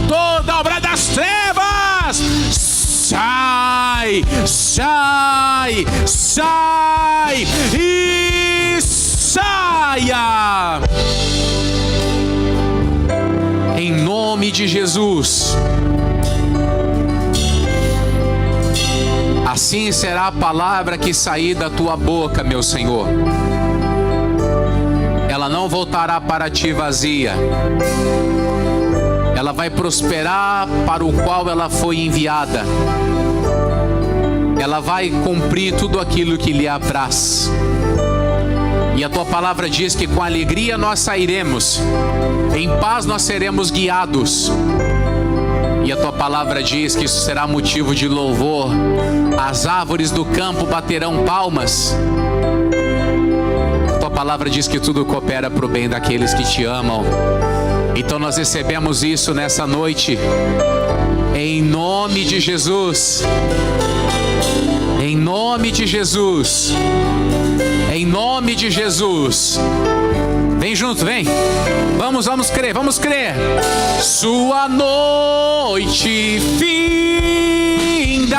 toda obra das trevas, sai, sai, sai e saia em nome de Jesus. Assim será a palavra que sair da tua boca, meu Senhor. Ela não voltará para ti vazia. Ela vai prosperar para o qual ela foi enviada. Ela vai cumprir tudo aquilo que lhe apraz. E a tua palavra diz que com alegria nós sairemos, em paz nós seremos guiados. E a tua palavra diz que isso será motivo de louvor. As árvores do campo baterão palmas. A tua palavra diz que tudo coopera para o bem daqueles que te amam. Então nós recebemos isso nessa noite, em nome de Jesus. Em nome de Jesus. Em nome de Jesus. Vem junto, vem. Vamos crer, vamos crer. Sua noite findará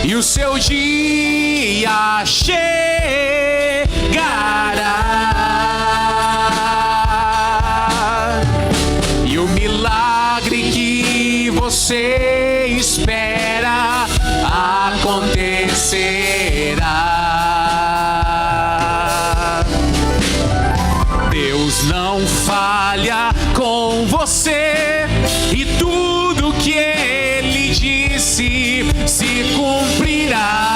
e o seu dia chegará, e o milagre que você espera acontecerá. Deus não falha com você, e tudo que Ele disse se cumprirá.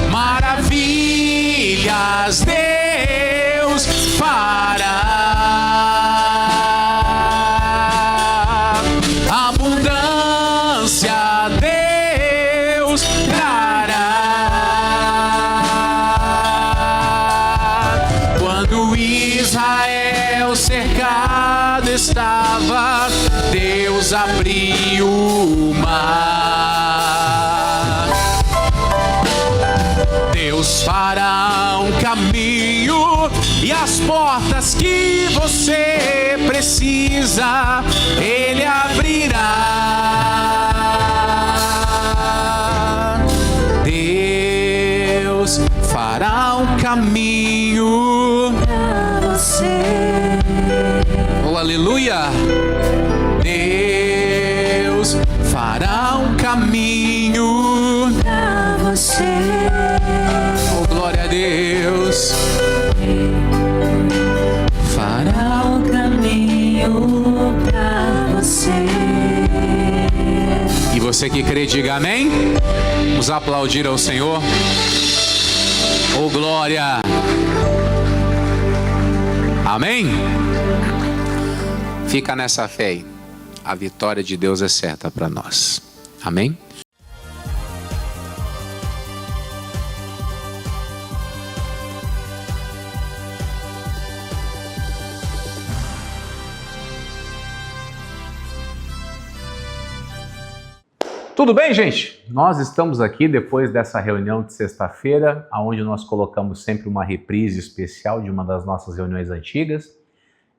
Maravilhas Deus fará. Estava, Deus abriu o mar. Deus fará um caminho, e as portas que você precisa Ele abrirá. Deus fará um caminho para você. Oh, aleluia! Deus fará um caminho para você. Oh, glória a Deus! Fará um caminho para você. E você que crê, diga amém. Vamos aplaudir ao Senhor. Oh, glória! Amém? Fica nessa fé aí. A vitória de Deus é certa para nós. Amém? Tudo bem, gente? Nós estamos aqui depois dessa reunião de sexta-feira, onde nós colocamos sempre uma reprise especial de uma das nossas reuniões antigas.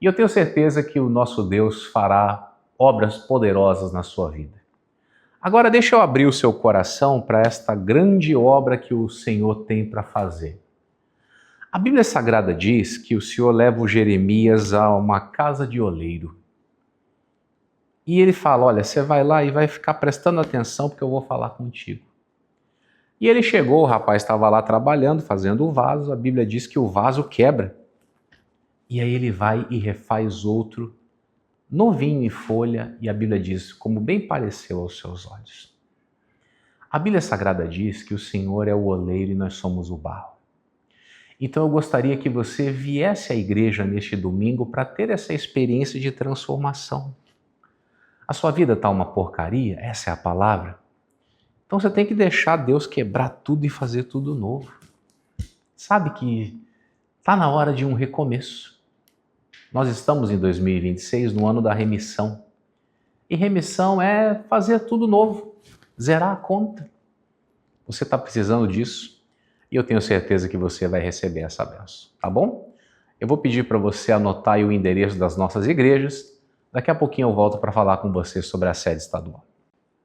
E eu tenho certeza que o nosso Deus fará obras poderosas na sua vida. Agora deixa eu abrir o seu coração para esta grande obra que o Senhor tem para fazer. A Bíblia Sagrada diz que o Senhor leva o Jeremias a uma casa de oleiro. E ele fala, olha, você vai lá e vai ficar prestando atenção porque eu vou falar contigo. E ele chegou, o rapaz estava lá trabalhando, fazendo o vaso, a Bíblia diz que o vaso quebra. E aí ele vai e refaz outro, novinho em folha, e a Bíblia diz, como bem pareceu aos seus olhos. A Bíblia Sagrada diz que o Senhor é o oleiro e nós somos o barro. Então eu gostaria que você viesse à igreja neste domingo para ter essa experiência de transformação. A sua vida está uma porcaria? Essa é a palavra. Então você tem que deixar Deus quebrar tudo e fazer tudo novo. Sabe que está na hora de um recomeço. Nós estamos em 2026, no ano da remissão. E remissão é fazer tudo novo, zerar a conta. Você está precisando disso e eu tenho certeza que você vai receber essa bênção, tá bom? Eu vou pedir para você anotar aí o endereço das nossas igrejas. Daqui a pouquinho eu volto para falar com você sobre a sede estadual.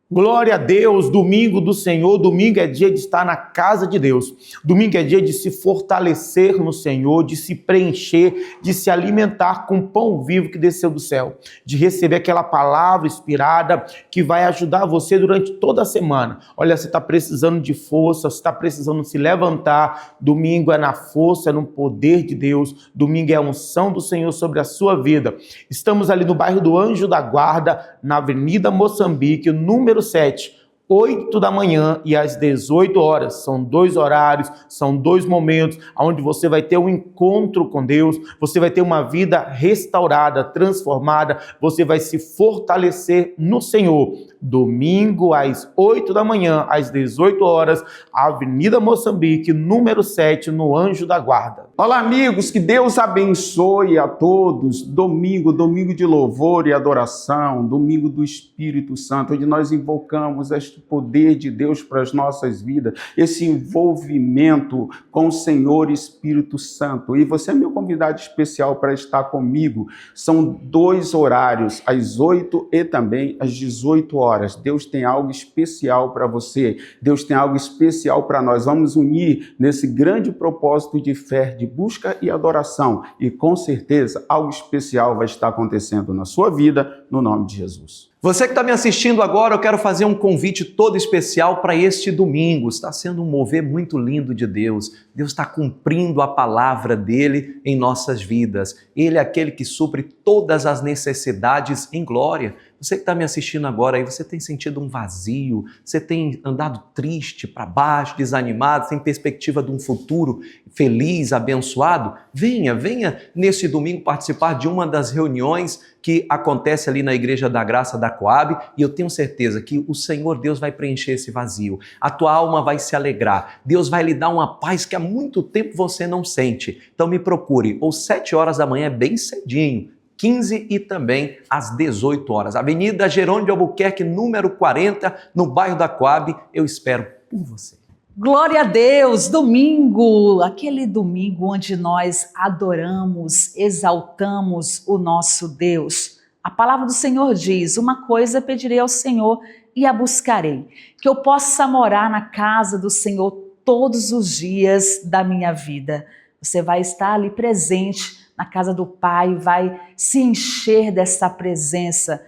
Glória a Deus, domingo do Senhor, domingo é dia de estar na casa de Deus, domingo é dia de se fortalecer no Senhor, de se preencher, de se alimentar com o pão vivo que desceu do céu, de receber aquela palavra inspirada que vai ajudar você durante toda a semana. Olha, você está precisando de força, você está precisando se levantar, domingo é na força, é no poder de Deus, domingo é a unção do Senhor sobre a sua vida. Estamos ali no bairro do Anjo da Guarda, na Avenida Moçambique, número 7, 8 da manhã e às 18 horas. São 2 horários, são 2 momentos onde você vai ter um encontro com Deus, você vai ter uma vida restaurada, transformada, você vai se fortalecer no Senhor. Domingo às 8 da manhã, às 18 horas, Avenida Moçambique, número 7, no Anjo da Guarda. Olá, amigos, que Deus abençoe a todos. Domingo de louvor e adoração, domingo do Espírito Santo, onde nós invocamos este poder de Deus para as nossas vidas, esse envolvimento com o Senhor Espírito Santo. E você é meu convidado especial para estar comigo. São 2 horários, às 8 e também às 18 horas. Deus tem algo especial para você, Deus tem algo especial para nós. Vamos unir nesse grande propósito de fé, de busca e adoração, e com certeza algo especial vai estar acontecendo na sua vida, no nome de Jesus. Você que está me assistindo agora, eu quero fazer um convite todo especial para este domingo. Está sendo um mover muito lindo de Deus. Deus está cumprindo a palavra dele em nossas vidas. Ele é aquele que supre todas as necessidades em glória. Você que está me assistindo agora, aí você tem sentido um vazio, você tem andado triste, para baixo, desanimado, sem perspectiva de um futuro feliz, abençoado? Venha nesse domingo participar de uma das reuniões que acontece ali na Igreja da Graça da Coab, e eu tenho certeza que o Senhor Deus vai preencher esse vazio. A tua alma vai se alegrar. Deus vai lhe dar uma paz que há muito tempo você não sente. Então me procure, ou 7 horas da manhã, bem cedinho, 15 e também às 18 horas. Avenida Jerônimo de Albuquerque, número 40, no bairro da Coab. Eu espero por você. Glória a Deus! Domingo, aquele domingo onde nós adoramos, exaltamos o nosso Deus. A palavra do Senhor diz: uma coisa pedirei ao Senhor e a buscarei, que eu possa morar na casa do Senhor todos os dias da minha vida. Você vai estar ali presente na casa do Pai, vai se encher dessa presença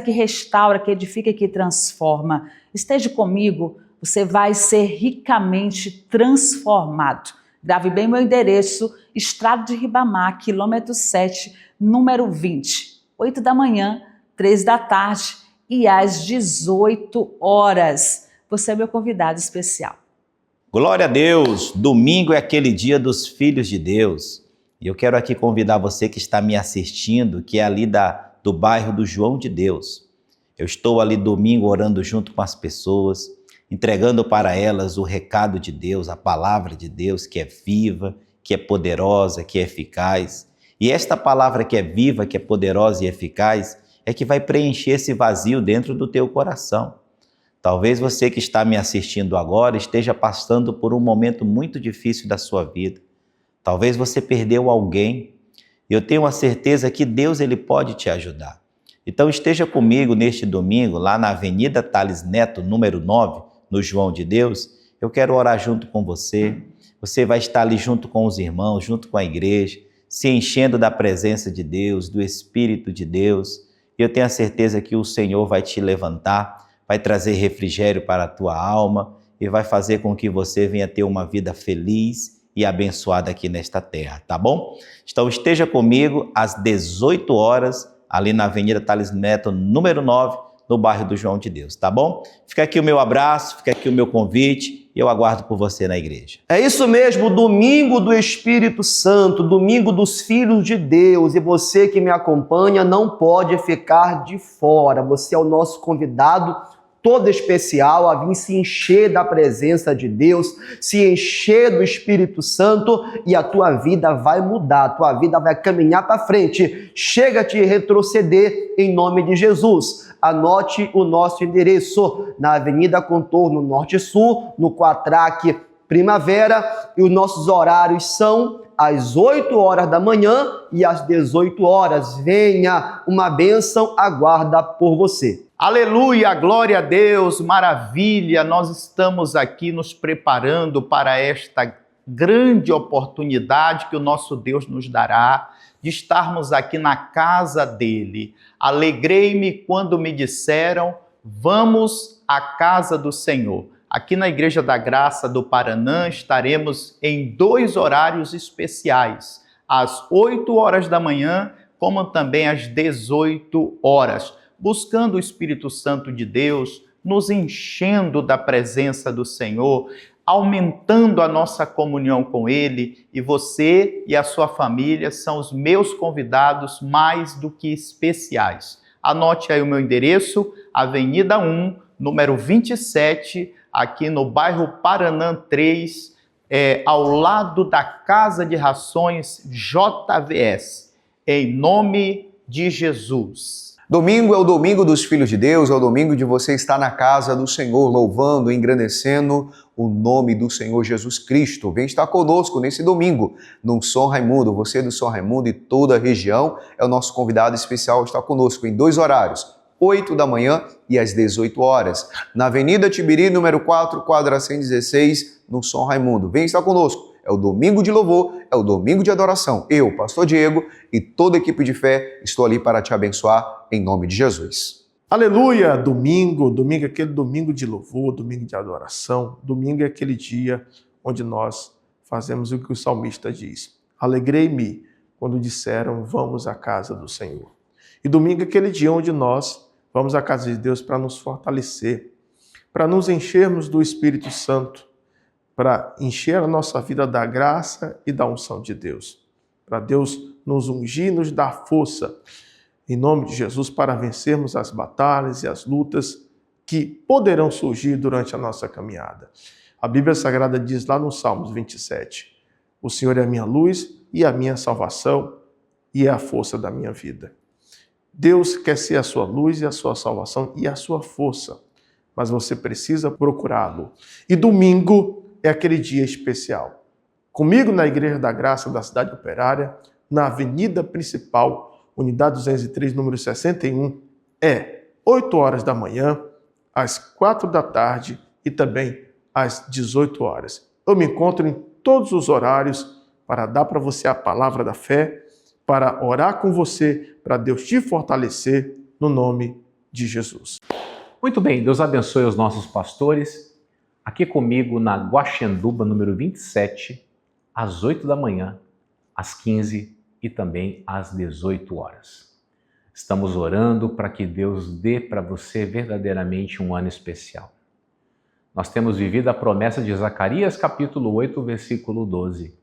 que restaura, que edifica e que transforma. Esteja comigo, você vai ser ricamente transformado. Grave bem meu endereço, Estrada de Ribamar, quilômetro 7, número 20, 8 da manhã, 3 da tarde e às 18 horas. Você é meu convidado especial. Glória a Deus! Domingo é aquele dia dos filhos de Deus. E eu quero aqui convidar você que está me assistindo, que é ali do bairro do João de Deus. Eu estou ali domingo orando junto com as pessoas, entregando para elas o recado de Deus, a palavra de Deus, que é viva, que é poderosa, que é eficaz. E esta palavra que é viva, que é poderosa e eficaz, é que vai preencher esse vazio dentro do teu coração. Talvez você que está me assistindo agora esteja passando por um momento muito difícil da sua vida. Talvez você perdeu alguém. Eu tenho a certeza que Deus ele pode te ajudar. Então esteja comigo neste domingo, lá na Avenida Tales Neto, número 9, no João de Deus. Eu quero orar junto com você. Você vai estar ali junto com os irmãos, junto com a igreja, se enchendo da presença de Deus, do Espírito de Deus. e eu tenho a certeza que o Senhor vai te levantar, vai trazer refrigério para a tua alma e vai fazer com que você venha ter uma vida feliz e abençoada aqui nesta terra, tá bom? Então esteja comigo às 18 horas, ali na Avenida Tales Neto, número 9, no bairro do João de Deus, tá bom? Fica aqui o meu abraço, fica aqui o meu convite e eu aguardo por você na igreja. É isso mesmo, domingo do Espírito Santo, domingo dos filhos de Deus, e você que me acompanha não pode ficar de fora. Você é o nosso convidado todo especial a vir se encher da presença de Deus, se encher do Espírito Santo, e a tua vida vai mudar, a tua vida vai caminhar para frente. Chega de retroceder em nome de Jesus. Anote o nosso endereço na Avenida Contorno Norte Sul, no Quatraque Primavera, e os nossos horários são às 8 horas da manhã e às 18 horas. Venha, uma bênção aguarda por você. Aleluia, glória a Deus, maravilha. Nós estamos aqui nos preparando para esta grande oportunidade que o nosso Deus nos dará de estarmos aqui na casa dele. Alegrei-me quando me disseram: vamos à casa do Senhor. Aqui na Igreja da Graça do Paranã estaremos em 2 horários especiais, às 8 horas da manhã, como também às 18 horas, buscando o Espírito Santo de Deus, nos enchendo da presença do Senhor, aumentando a nossa comunhão com Ele, e você e a sua família são os meus convidados mais do que especiais. Anote aí o meu endereço, Avenida 1, número 27, aqui no bairro Paranã 3, ao lado da Casa de Rações JVS, em nome de Jesus. Domingo é o domingo dos filhos de Deus, é o domingo de você estar na casa do Senhor, louvando, engrandecendo o nome do Senhor Jesus Cristo. Vem estar conosco nesse domingo, no São Raimundo. Você do São Raimundo e toda a região é o nosso convidado especial a estar conosco em 2 horários, 8 da manhã e às 18 horas, na Avenida Tibiri, número 4, quadra 116, no São Raimundo. Vem estar conosco. É o domingo de louvor, é o domingo de adoração. Eu, pastor Diego, e toda a equipe de fé, estou ali para te abençoar em nome de Jesus. Aleluia! Domingo é aquele domingo de louvor, domingo de adoração. Domingo é aquele dia onde nós fazemos o que o salmista diz. Alegrei-me quando disseram, vamos à casa do Senhor. E domingo é aquele dia onde nós vamos à casa de Deus para nos fortalecer, para nos enchermos do Espírito Santo, para encher a nossa vida da graça e da unção de Deus, para Deus nos ungir, nos dar força, em nome de Jesus, para vencermos as batalhas e as lutas que poderão surgir durante a nossa caminhada. A Bíblia Sagrada diz lá no Salmos 27, o Senhor é a minha luz e a minha salvação e é a força da minha vida. Deus quer ser a sua luz e a sua salvação e a sua força, mas você precisa procurá-lo. E domingo é aquele dia especial. Comigo na Igreja da Graça da Cidade Operária, na Avenida Principal, Unidade 203, número 61, é 8 horas da manhã, às 4 da tarde e também às 18 horas. Eu me encontro em todos os horários para dar para você a palavra da fé, para orar com você, para Deus te fortalecer, no nome de Jesus. Muito bem, Deus abençoe os nossos pastores. Aqui comigo na Guaxenduba, número 27, às 8 da manhã, às 15 e também às 18 horas. Estamos orando para que Deus dê para você verdadeiramente um ano especial. Nós temos vivido a promessa de Zacarias, capítulo 8, versículo 12.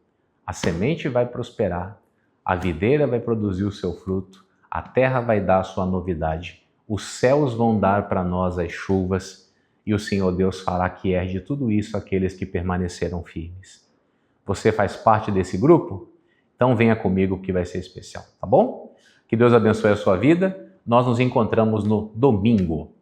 A semente vai prosperar, a videira vai produzir o seu fruto, a terra vai dar a sua novidade, os céus vão dar para nós as chuvas, e o Senhor Deus fará que herde tudo isso aqueles que permaneceram firmes. Você faz parte desse grupo? Então venha comigo que vai ser especial, tá bom? Que Deus abençoe a sua vida. Nós nos encontramos no domingo.